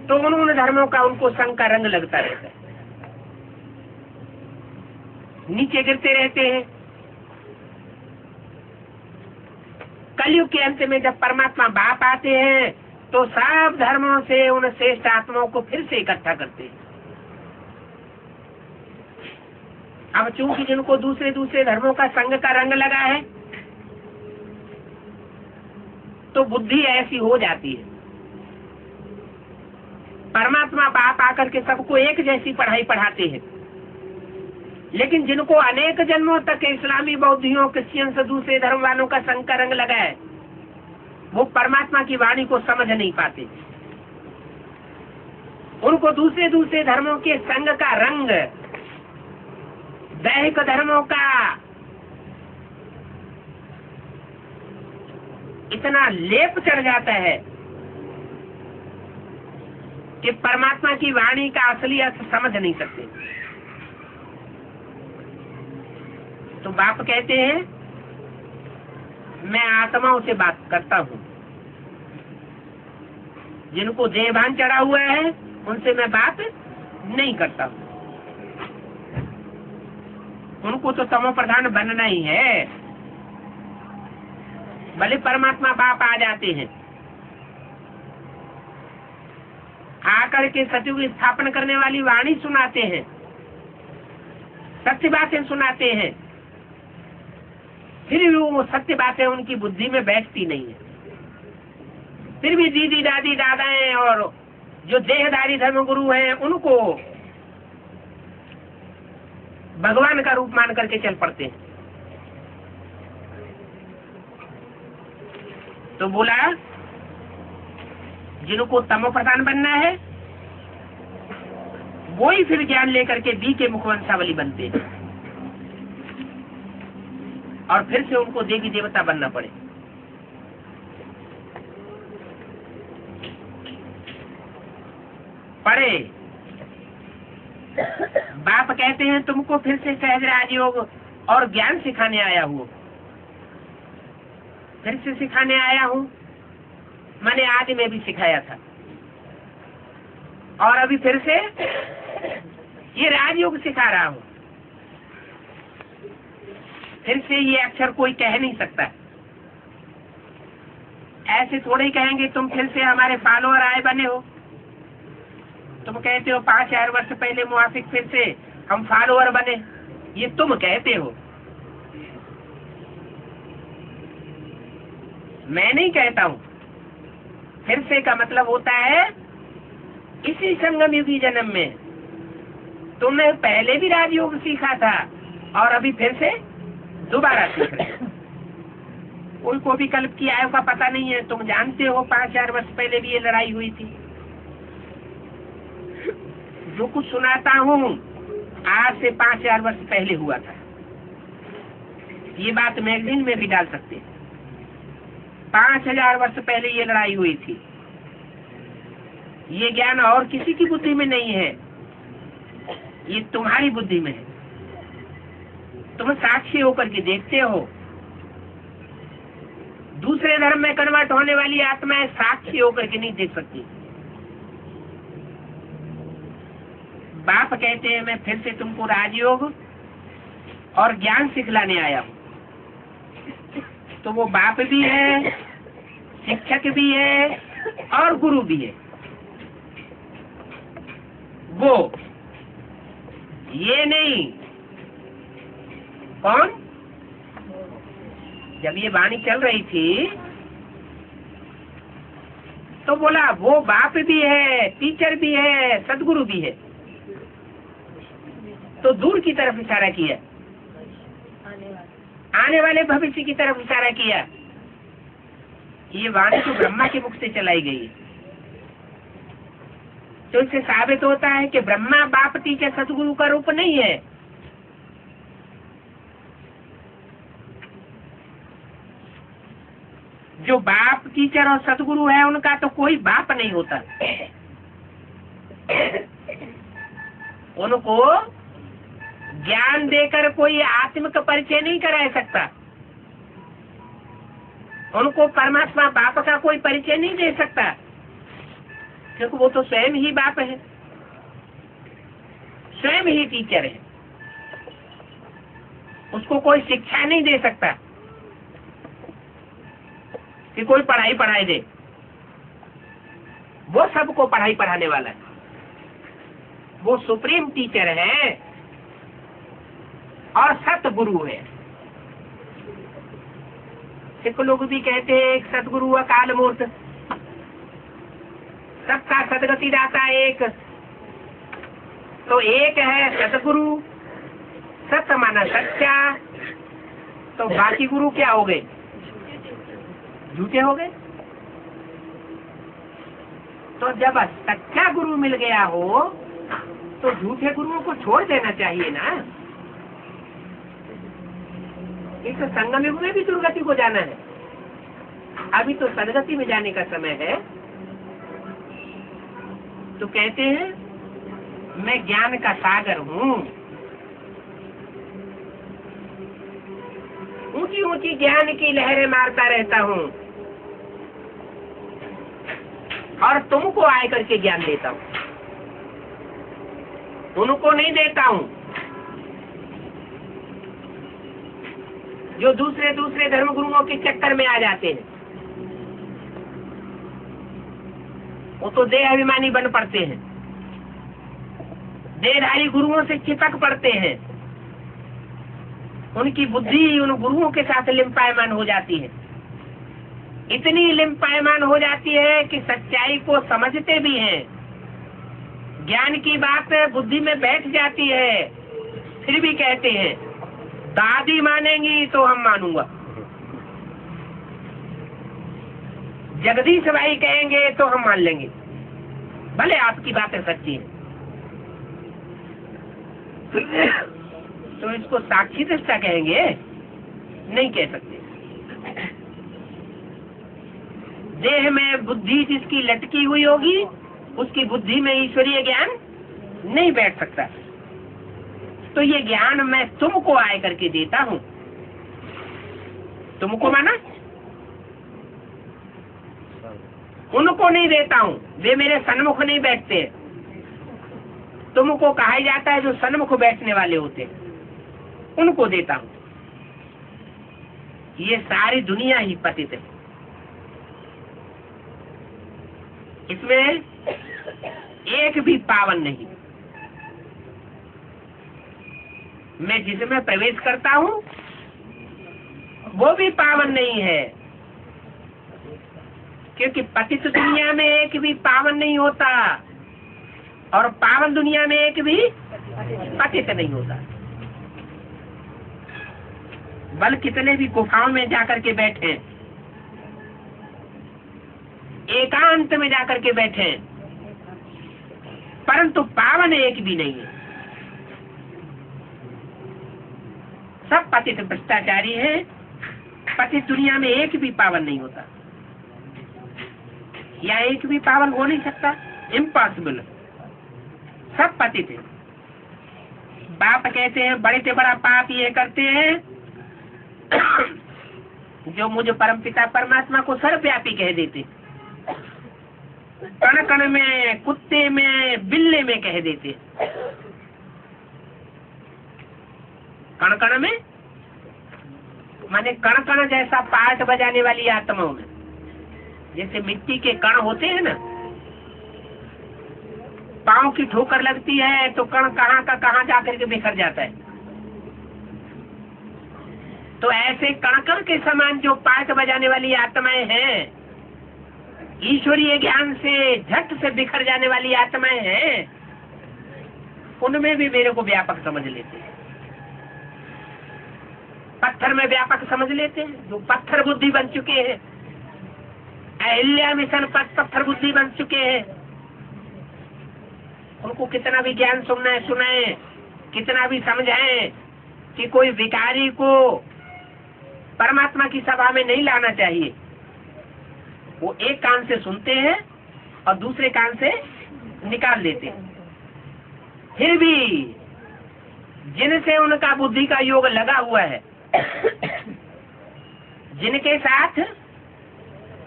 तो उन धर्मों का उनको संग का रंग लगता रहता है, नीचे गिरते रहते हैं। कलयुग के अंत में जब परमात्मा बाप आते हैं तो सब धर्मों से उन श्रेष्ठ आत्माओं को फिर से इकट्ठा करते हैं। अब चूंकि जिनको दूसरे दूसरे धर्मों का संग का रंग लगा है, तो बुद्धि ऐसी हो जाती है। परमात्मा बाप आकर के सबको एक जैसी पढ़ाई पढ़ाते हैं, लेकिन जिनको अनेक जन्मों तक इस्लामी, बौद्धियों, क्रिश्चियन से दूसरे धर्म वालों का संग का रंग लगा है, वो परमात्मा की वाणी को समझ नहीं पाते। उनको दूसरे दूसरे धर्मों के संग का रंग, दैहिक धर्मों का इतना लेप चढ़ जाता है कि परमात्मा की वाणी का असली अर्थ समझ नहीं सकते। तो बाप कहते हैं मैं आत्माओं से बात करता हूँ, जिनको देहभान चढ़ा हुआ है उनसे मैं बात नहीं करता हूँ। उनको तो तमो प्रधान बनना ही है। भले परमात्मा बाप आ जाते हैं, आकर के सतयुग स्थापन करने वाली वाणी सुनाते हैं, सत्य बातें सुनाते हैं, फिर भी वो सत्य बातें उनकी बुद्धि में बैठती नहीं है। फिर भी दीदी, दादी, दादाएं और जो देहधारी धर्मगुरु हैं उनको भगवान का रूप मान करके चल पड़ते हैं। तो बोला जिनको तमो प्रधान बनना है वो ही फिर ज्ञान लेकर के दी के मुखवंशावली बनते हैं, और फिर से उनको देवी देवता बनना पड़े। पढ़े बाप कहते हैं तुमको फिर से सहज राजयोग और ज्ञान सिखाने आया हूँ। फिर से सिखाने आया हूँ, मैंने आदि में भी सिखाया था, और अभी फिर से ये राजयोग सिखा रहा हूँ। फिर से ये अक्षर कोई कह नहीं सकता। ऐसे थोड़े ही कहेंगे तुम फिर से हमारे फॉलोअर आए बने हो। तुम कहते हो 5000 वर्ष पहले मुआफिक फिर से हम फॉलोअर बने, ये तुम कहते हो, मैं नहीं कहता हूँ। फिर से का मतलब होता है इसी संगम युगी जन्म में तुमने पहले भी राजयोग सीखा था और अभी फिर से दोबारा सीख रहे। कोई को भी कल्प की आयु का पता नहीं है। तुम जानते हो 5000 वर्ष पहले भी ये लड़ाई हुई थी। जो कुछ सुनाता हूँ आज से 5000 वर्ष पहले हुआ था। ये बात मैगजीन में भी डाल सकते हैं। 5000 वर्ष पहले ये लड़ाई हुई थी। ये ज्ञान और किसी की बुद्धि में नहीं है, ये तुम्हारी बुद्धि में है। तुम साक्षी होकर के देखते हो। दूसरे धर्म में कन्वर्ट होने वाली आत्माएं साक्षी होकर के नहीं देख सकती। बाप कहते हैं मैं फिर से तुमको राजयोग और ज्ञान सिखलाने आया हूँ। तो वो बाप भी है, शिक्षक भी है और गुरु भी है। वो ये नहीं। कौन? जब ये वाणी चल रही थी तो बोला वो बाप भी है, टीचर भी है, सदगुरु भी है। तो दूर की तरफ इशारा किया, आने वाले भविष्य की तरफ इशारा किया। ये वाणी तो ब्रह्मा के मुख से चलाई गई है। तो इससे साबित होता है कि ब्रह्मा बाप टीचर सदगुरु का रूप नहीं है। जो बाप टीचर और सदगुरु है उनका तो कोई बाप नहीं होता। उनको ज्ञान देकर कोई आत्मिक परिचय नहीं करा सकता। उनको परमात्मा बाप का कोई परिचय नहीं दे सकता, क्योंकि वो तो स्वयं ही बाप है, स्वयं ही टीचर है। उसको कोई शिक्षा नहीं दे सकता कि कोई पढ़ाई दे। वो सबको पढ़ाई पढ़ाने वाला है, वो सुप्रीम टीचर है और सतगुरु है। सिख लोग भी कहते हैं एक सतगुरु अकाल मूर्त, सबका सदगति दाता एक। तो एक है सतगुरु, सत माना सच्चा, तो बाकी गुरु क्या हो गए? झूठे हो गए। तो जब सच्चा गुरु मिल गया हो तो झूठे गुरुओं को छोड़ देना चाहिए ना। इस संगम युग में भी दुर्गति को जाना है, अभी तो सदगति में जाने का समय है। तो कहते हैं मैं ज्ञान का सागर हूँ, ऊंची ऊंची ज्ञान की लहरें मारता रहता हूँ और तुमको आए करके ज्ञान देता हूँ, उनको नहीं देता हूँ। जो दूसरे दूसरे धर्म गुरुओं के चक्कर में आ जाते हैं वो तो देह अभिमानी बन पड़ते हैं, देहधारी गुरुओं से चिपक पड़ते हैं, उनकी बुद्धि उन गुरुओं के साथ लिम्पायमान हो जाती है। इतनी लिम्पायमान हो जाती है कि सच्चाई को समझते भी हैं, ज्ञान की बात बुद्धि में बैठ जाती है, फिर भी कहते हैं दादी मानेंगी तो हम मानूंगा, जगदीश भाई कहेंगे तो हम मान लेंगे, भले आपकी बातें सच्ची है। तो इसको साक्षी दृष्टा कहेंगे? नहीं कह सकते। देह में बुद्धि जिसकी लटकी हुई होगी उसकी बुद्धि में ईश्वरीय ज्ञान नहीं बैठ सकता। तो ये ज्ञान मैं तुमको आए करके देता हूँ। तुमको माना? उनको नहीं देता हूँ, वे मेरे सन्मुख नहीं बैठते। तुमको कहा जाता है जो सन्मुख बैठने वाले होते हैं, उनको देता हूँ। ये सारी दुनिया ही पतित है, इसमें एक भी पावन नहीं। मैं जिसमें प्रवेश करता हूँ वो भी पावन नहीं है, क्योंकि पतित दुनिया में एक भी पावन नहीं होता और पावन दुनिया में एक भी पतित नहीं होता। बल कितने भी गुफाओं में जाकर के बैठे, एकांत में जाकर के बैठे, परंतु पावन एक भी नहीं है। सब पतित भ्रष्टाचारी है, पतित दुनिया में एक भी पावन नहीं होता, या एक भी पावन हो नहीं सकता, इम्पॉसिबल। सब पतित है। बाप कहते हैं बड़े से बड़ा पाप ये करते हैं जो मुझे परमपिता परमात्मा को सर्वव्यापी कह देते, कण कण में, कुत्ते में, बिल्ले में कह देते। कण कण में माने कण कण जैसा पाठ बजाने वाली आत्माओं में, जैसे मिट्टी के कण होते हैं ना, पांव की ठोकर लगती है तो कण कहाँ का कहाँ जाकर के बिखर जाता है। तो ऐसे कण कण के समान जो पाठ बजाने वाली आत्माएं हैं, ईश्वरीय ज्ञान से झट से बिखर जाने वाली आत्माएं हैं, उनमें भी मेरे को व्यापक समझ लेते हैं। पत्थर में व्यापक समझ लेते हैं, जो पत्थर बुद्धि बन चुके हैं। अहिल्या मिशन पत्थर बुद्धि बन चुके हैं। उनको कितना भी ज्ञान सुनाए, कितना भी समझाएं कि कोई विकारी को परमात्मा की सभा में नहीं लाना चाहिए, वो एक कान से सुनते हैं और दूसरे कान से निकाल देते हैं। फिर भी जिनसे उनका बुद्धि का योग लगा हुआ है, जिनके साथ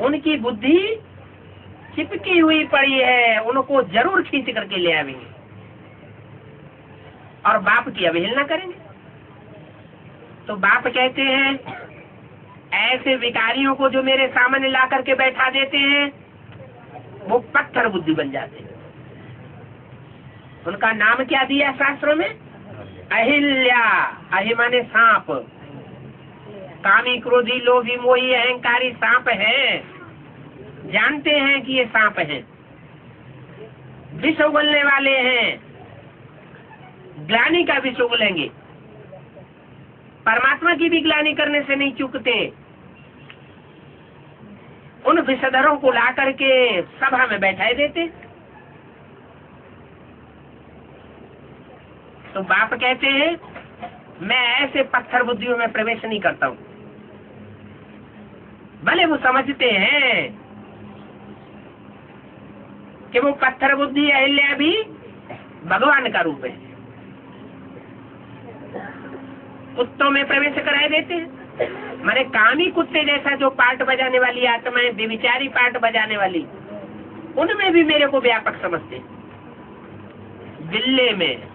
उनकी बुद्धि चिपकी हुई पड़ी है, उनको जरूर खींच करके ले आवेंगे और बाप की अवहेलना करेंगे। तो बाप कहते हैं ऐसे विकारियों को जो मेरे सामने ला करके बैठा देते हैं, वो पत्थर बुद्धि बन जाते हैं। उनका नाम क्या दिया शास्त्रों में? अहिल्या। अहि माने सांप। कामी क्रोधी लोभी मोही अहंकारी सांप है, जानते हैं कि ये सांप है, विष उगलने वाले हैं, ग्लानि का विष उगलेंगे, परमात्मा की भी ग्लानि करने से नहीं चूकते। उन विषधरों को ला करके सभा में बैठाए देते। तो बाप कहते हैं मैं ऐसे पत्थर बुद्धियों में प्रवेश नहीं करता हूं। भले वो समझते हैं कि वो पत्थर बुद्धि अहिल्या भी भगवान का रूप है, कुत्तों में प्रवेश कराए देते हैं। माने कामी कुत्ते जैसा जो पार्ट बजाने वाली आत्माएं, बेविचारी पार्ट बजाने वाली, उनमें भी मेरे को व्यापक समझते हैं। बिल्ले में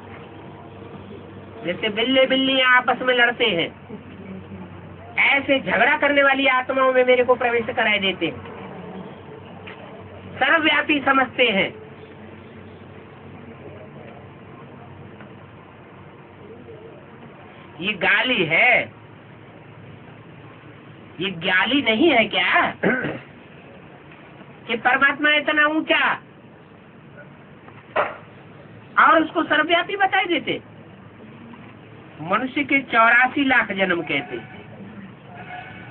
जैसे बिल्ले बिल्लियां आपस में लड़ते हैं, ऐसे झगड़ा करने वाली आत्माओं में मेरे को प्रवेश कराए देते हैं। सर्वव्यापी समझते हैं। ये गाली है, ये गाली नहीं है क्या कि परमात्मा इतना ऊंचा और उसको सर्वव्यापी बताए देते। मनुष्य के 84 लाख जन्म कहते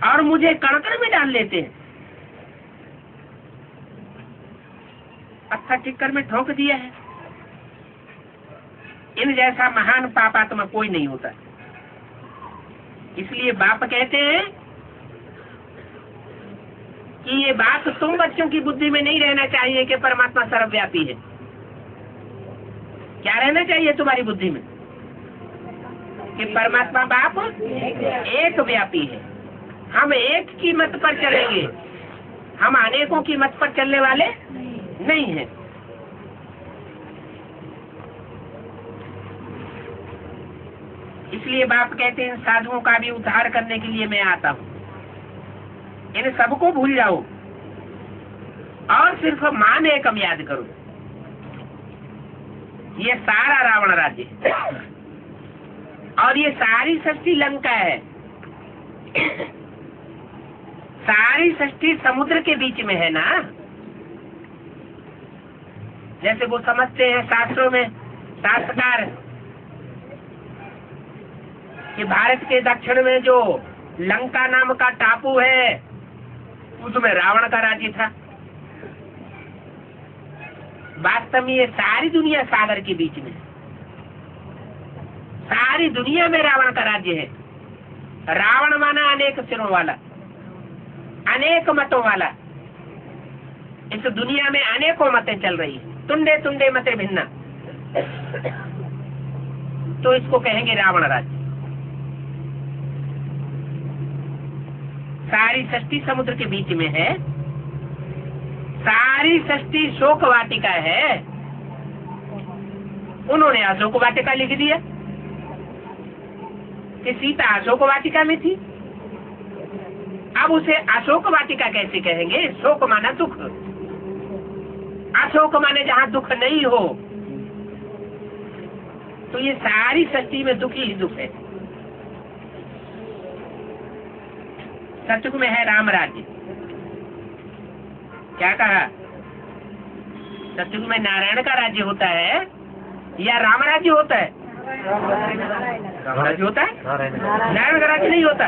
और मुझे कणकण में डाल लेते हैं। पत्थर टिक्कर में ठोक दिया है। इन जैसा महान पापात्मा कोई नहीं होता। इसलिए बाप कहते हैं कि ये बात तुम बच्चों की बुद्धि में नहीं रहना चाहिए कि परमात्मा सर्वव्यापी है। क्या रहना चाहिए तुम्हारी बुद्धि में? कि परमात्मा बाप एक व्यापी है। हम एक की मत पर चलेंगे, हम अनेकों की मत पर चलने वाले नहीं हैं। इसलिए बाप कहते हैं साधुओं का भी उद्धार करने के लिए मैं आता हूँ। इन सबको भूल जाओ और सिर्फ मान एकम याद करो। ये सारा रावण राज्य है और ये सारी सृष्टि लंका है। सारी सृष्टि समुद्र के बीच में है ना। जैसे वो समझते हैं शास्त्रों में शास्त्रकार कि भारत के दक्षिण में जो लंका नाम का टापू है उसमें रावण का राज्य था। वास्तव में ये सारी दुनिया सागर के बीच में, सारी दुनिया में रावण का राज्य है। रावण माना अनेक सिरों वाला, अनेक मतों वाला। इस दुनिया में अनेकों मतें चल रही है, तुंडे तुंडे मते भिन्ना, तो इसको कहेंगे रावण राज्य। सारी सृष्टि समुद्र के बीच में है। सारी सृष्टि शोक वाटिका है। उन्होंने अशोक वाटिका लिख दिया कि सीता अशोक वाटिका में थी। अब उसे अशोक वाटिका कैसे कहेंगे? शोक माना दुख, अशोक माने जहाँ दुख नहीं हो। तो ये सारी सृष्टि में दुख ही दुख है। सतयुग में है राम राज्य। क्या कहा? सतयुग में नारायण का राज्य होता है या राम राज्य होता है? राम राज्य होता है, नारायण का राज्य नहीं होता।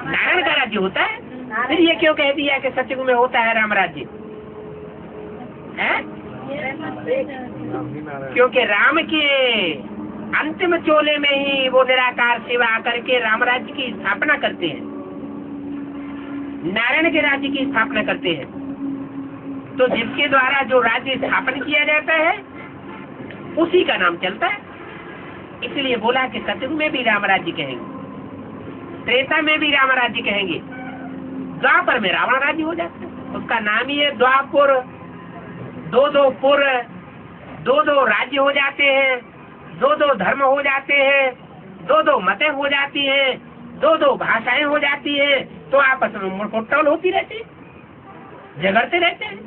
नारायण का राज्य होता है। फिर ये क्यों कह दिया कि सतयुग में होता है राम राज्य? है क्योंकि राम के अंतिम चोले में ही वो निराकार सेवा आकर के राम राज्य की स्थापना करते हैं, नारायण के राज्य की स्थापना करते हैं। तो जिसके द्वारा जो राज्य स्थापन किया जाता है उसी का नाम चलता है। इसलिए बोला कि सतयुग में भी राम राज्य कहेंगे, त्रेता में भी राम राज्य कहेंगे, द्वापर में रावण राज्य हो जाता है। उसका नाम ही है द्वापुर। दो दो पुर, दो दो राज्य हो जाते हैं, दो दो धर्म हो जाते हैं, दो दो मतें हो जाती हैं, दो दो भाषाएं हो जाती हैं। तो आपस में मुठभेड़ होती रहती। झगड़ते रहते हैं।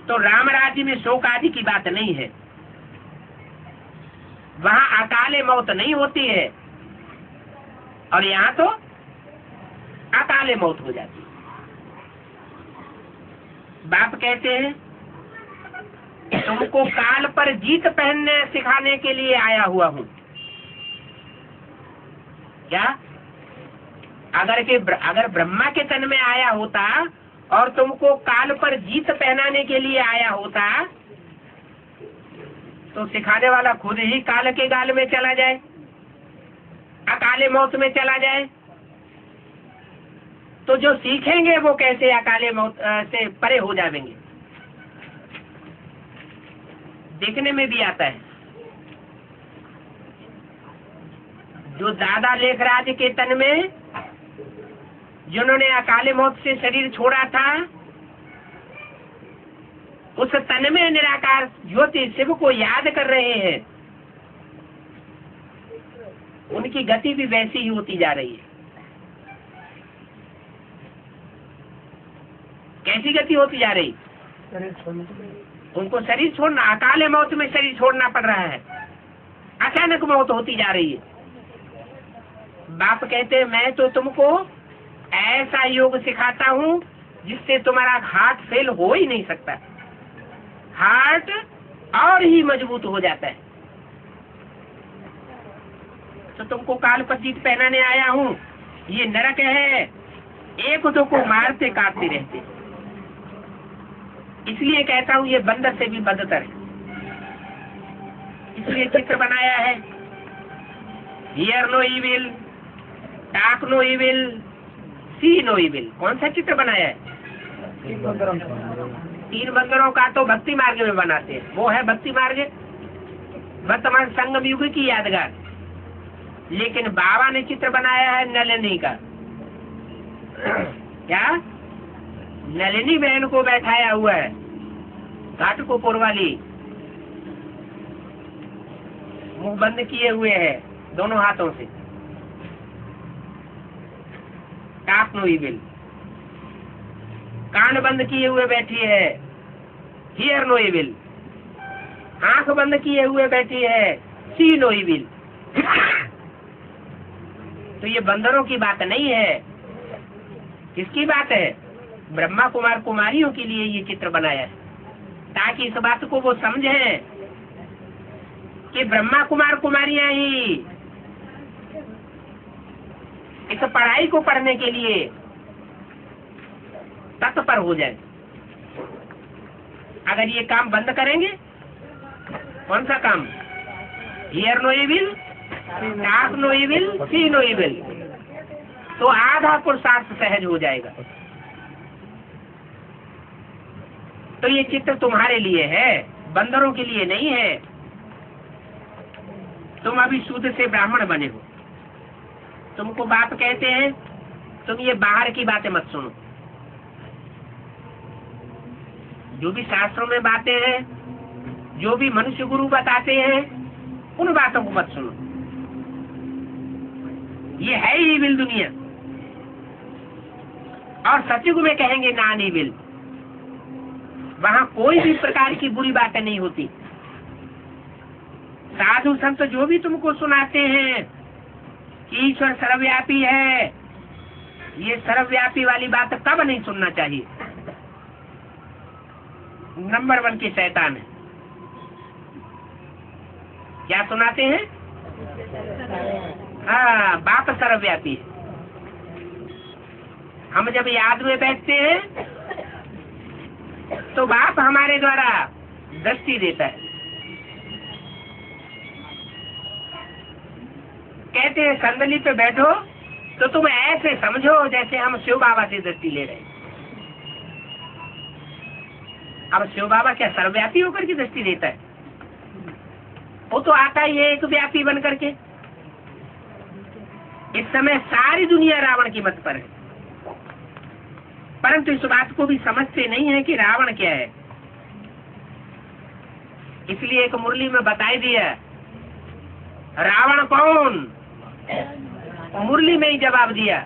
तो राम राज्य में शोक आदि की बात नहीं है, वहां अकाले मौत नहीं होती है, और यहाँ तो अकाले मौत हो जाती है। बाप कहते हैं तुमको काल पर जीत पहनने सिखाने के लिए आया हुआ हूं। क्या? अगर ब्रह्मा के तन में आया होता और तुमको काल पर जीत पहनाने के लिए आया होता तो सिखाने वाला खुद ही काल के गाल में चला जाए, अकाले मौत में चला जाए। तो जो सीखेंगे वो कैसे अकाले मौत से परे हो जाएंगे? देखने में भी आता है, जो दादा लेखराज के तन में जिन्होंने अकाले मौत से शरीर छोड़ा था, उस तन में निराकार ज्योति शिव को याद कर रहे हैं, उनकी गति भी वैसी ही होती जा रही है। कैसी गति होती जा रही? उनको शरीर छोड़ना, अकाले मौत में शरीर छोड़ना पड़ रहा है, अचानक मौत होती जा रही है। बाप कहते हैं मैं तो तुमको ऐसा योग सिखाता हूँ जिससे तुम्हारा हार्ट फेल हो ही नहीं सकता, हार्ट और ही मजबूत हो जाता है। तो तुमको काल पर जीत पहनाने आया हूँ। ये नरक है, एक दो को मारते काटते रहते, इसलिए कहता हूँ ये बंदर से भी बदतर है। इसलिए चित्र बनाया है, hear no evil, talk no evil, see no evil. कौन सा चित्र बनाया है? 3 बंदरों का तो भक्ति मार्ग में बनाते हैं, वो है भक्ति मार्ग, वर्तमान संगम युग की यादगार। लेकिन बाबा ने चित्र बनाया है नलिनी का। क्या? नलिनी बहन को बैठाया हुआ है, घाटकोपुर वाली, मुंह बंद किए हुए है दोनों हाथों से, टाप नो इविल, कान बंद किए हुए बैठी है, हियर नो इविल, आंख बंद किए हुए बैठी है, सी नो इविल। तो ये बंदरों की बात नहीं है, किसकी बात है? ब्रह्मा कुमार कुमारियों के लिए ये चित्र बनाया है, ताकि इस बात को वो समझें कि ब्रह्मा कुमार कुमारियां ही इस पढ़ाई को पढ़ने के लिए तत्पर हो जाए। अगर ये काम बंद करेंगे, कौन सा काम? Hear no evil, talk no evil, see no evil, तो आधा पुरुषार्थ सहज हो जाएगा। तो ये चित्र तुम्हारे लिए है, बंदरों के लिए नहीं है। तुम अभी शुद्ध से ब्राह्मण बने हो, तुमको बाप कहते हैं तुम ये बाहर की बातें मत सुनो, जो भी शास्त्रों में बातें हैं, जो भी मनुष्य गुरु बताते हैं, उन बातों को मत सुनो। ये है ही इविल दुनिया, और सतयुग में कहेंगे नॉन इविल, वहां कोई भी प्रकार की बुरी बातें नहीं होती। साधु संत जो भी तुमको सुनाते हैं कि ईश्वर सर्वव्यापी है, ये सर्वव्यापी वाली बात कब नहीं सुनना चाहिए। नंबर 1 के शैतान है। क्या सुनाते हैं? हाँ, बाप सर्वव्यापी है। हम जब याद में बैठते हैं तो बाप हमारे द्वारा दृष्टि देता है। कहते हैं संदली पे बैठो तो तुम ऐसे समझो जैसे हम शिव बाबा से दृष्टि ले रहे हैं। अब शिव बाबा क्या सर्वव्यापी होकर की दृष्टि देता है? वो तो आता ही है एक व्यापी बन करके। इस समय सारी दुनिया रावण की मत पर है, परंतु इस बात को भी समझते नहीं है कि रावण क्या है। इसलिए एक मुरली में बताई दिया, रावण कौन? मुरली में ही जवाब दिया।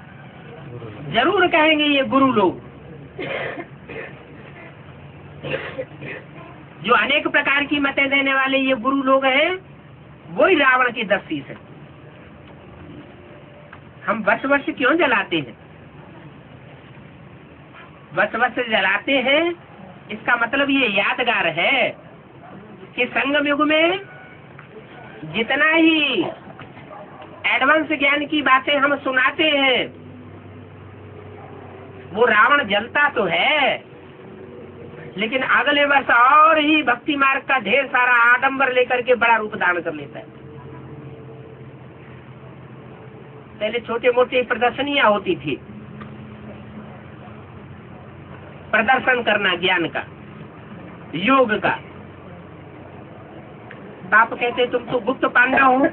जरूर कहेंगे ये गुरु लोग, जो अनेक प्रकार की मतें देने वाले ये गुरु लोग हैं, वही रावण की 10 शीश है। हम वर्ष क्यों जलाते हैं? वर्ष जलाते हैं, इसका मतलब ये यादगार है कि संगम युग में जितना ही एडवांस ज्ञान की बातें हम सुनाते हैं, वो रावण जलता तो है, लेकिन अगले वर्ष और ही भक्ति मार्ग का ढेर सारा आडंबर लेकर के बड़ा रूप धारण कर लेता है। पहले छोटे मोटे प्रदर्शनियां होती थी, प्रदर्शन करना ज्ञान का, योग का। बाप कहते तुम तो गुप्त पांडव हो,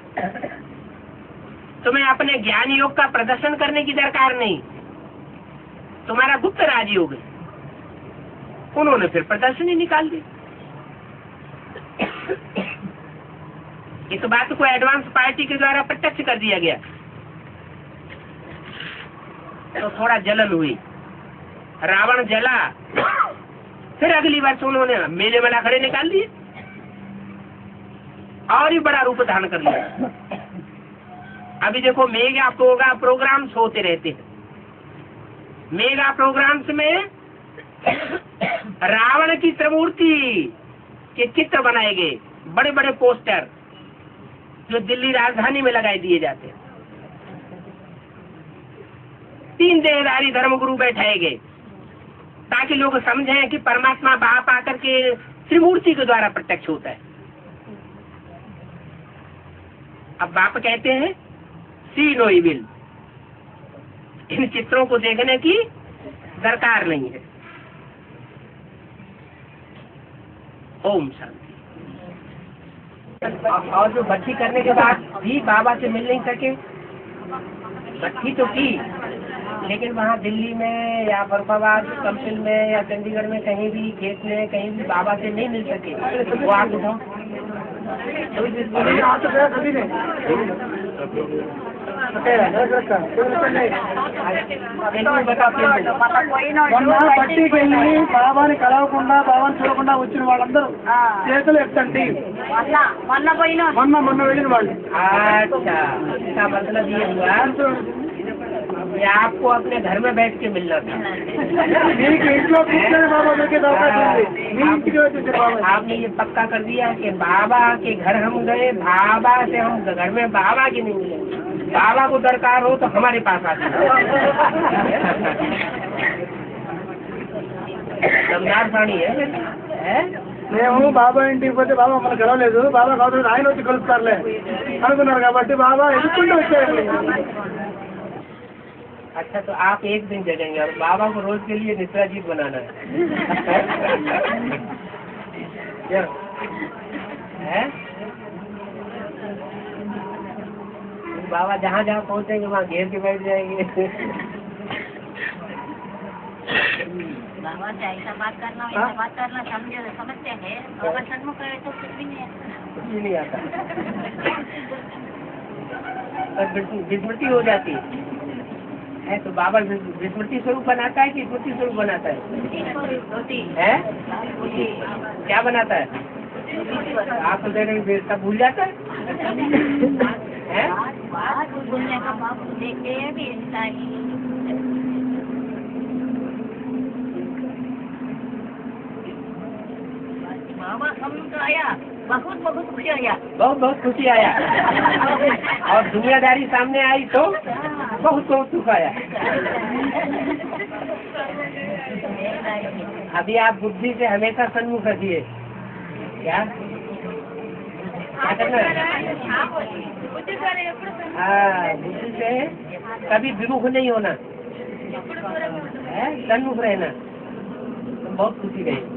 तुम्हें अपने ज्ञान योग का प्रदर्शन करने की दरकार नहीं, तुम्हारा गुप्त राजयोग है। उन्होंने फिर प्रदर्शनी निकाल दी। इस बात को एडवांस पार्टी के द्वारा प्रत्यक्ष कर दिया गया, तो थोड़ा जलन हुई, रावण जला। फिर अगली वर्ष उन्होंने मेले में खड़े निकाल दिए और ही बड़ा रूप धारण कर लिया। अभी देखो मेगा प्रोग्राम्स होते रहते हैं। मेगा प्रोग्राम्स में रावण की त्रिमूर्ति के चित्र बनाए गए, बड़े बड़े पोस्टर जो दिल्ली राजधानी में लगाए दिए जाते हैं। 3 देहधारी धर्मगुरु बैठाए गए ताकि लोग समझें कि परमात्मा बाप आकर के त्रिमूर्ति के द्वारा प्रत्यक्ष होता है। अब बाप कहते हैं सी नो इविल, इन चित्रों को देखने की दरकार नहीं है। ओम शांति। और जो भक्ति करने के बाद भी बाबा से मिल नहीं सके, भक्ति तो की, लेकिन वहाँ दिल्ली में या फरुखाबाद कंपनी में या चंडीगढ़ में कहीं भी खेत में कहीं भी बाबा से नहीं मिल सके, वो आप उठाओ। బాబాని కలవకుండా బాబాని చూడకుండా వచ్చిన వాళ్ళందరూ చేతులు ఎత్తండి। మొన్న వెళ్ళిన వాళ్ళు। अच्छा, इसका मतलब ये हुआ कि आपको अपने घर में बैठ के मिलना था। ఇంట్లో కూర్చొని బాబా దగ్గరికి అవకాశం ఉంది, మీ ఇంటికి వచ్చేసి బాబా। आपने ये पक्का कर दिया कि बाबा के घर हम गए, बाबा से हम घर में बाबा की नहीं मिले। बाबा को दरकार हो तो हमारे पास आते। दमदार प्राणी है। మేము బాబా ఇంటికి పోతే బాబా మనకు కలవలేదు, బాబా కావాలి ఆయన వచ్చి కలుస్తారులే అనుకున్నారు కాబట్టి బాబా ఎదుర్కొంటూ వచ్చారు। अच्छा, तो आप एक दिन जगेंगे और बाबा को रोज के लिए निद्राजीत बनाना है। बाबा जहाँ जहाँ पहुँचेंगे वहाँ घेर के बैठ जाएंगे। बाबा से ऐसा बात करना समझते हैं, बाबा सन्मुख है तो कुछ भी नहीं आता। विस्मृति हो जाती है, तो बाबा विस्मृति स्वरूप बनाता है कि स्मृति स्वरूप बनाता है? क्या बनाता है? आप तो देख रहे सब भूल जाता है? भूलने का बाप देखते हैं भी बाबा सन्मुख आया, बहुत खुशी आया, बहुत खुशी आया। और दुनियादारी सामने आई तो बहुत सुख आया। अभी आप बुद्धि से हमेशा सन्मुख रखिए। क्या करना है? हाँ, बुद्धि से कभी विमुख नहीं होना है, सन्मुख रहना, तो बहुत खुशी रहेगी।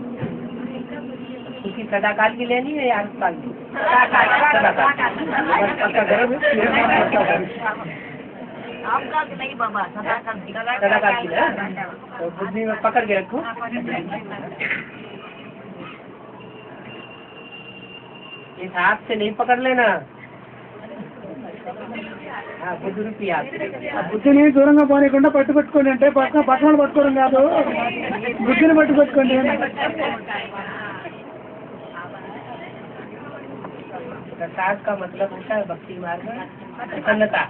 खुशी सदाकाल की लेनी है या आजकाल की? आपका नहीं बाबा, सदाकाल की ना, तो बुद्धि में पकड़ के रखो। इस हाथ से नहीं पकड़ लेना, बुद्ध रूपी यात्री। బుద్ధిని దూరంగా పోనీయకుండా పట్టుకోండి అంటే పక్కన పట్టుకోవడం కాదు, బుద్ధిని పట్టుకోండి. प्रसाद का मतलब होता है भक्ति मार्ग में प्रसन्नता।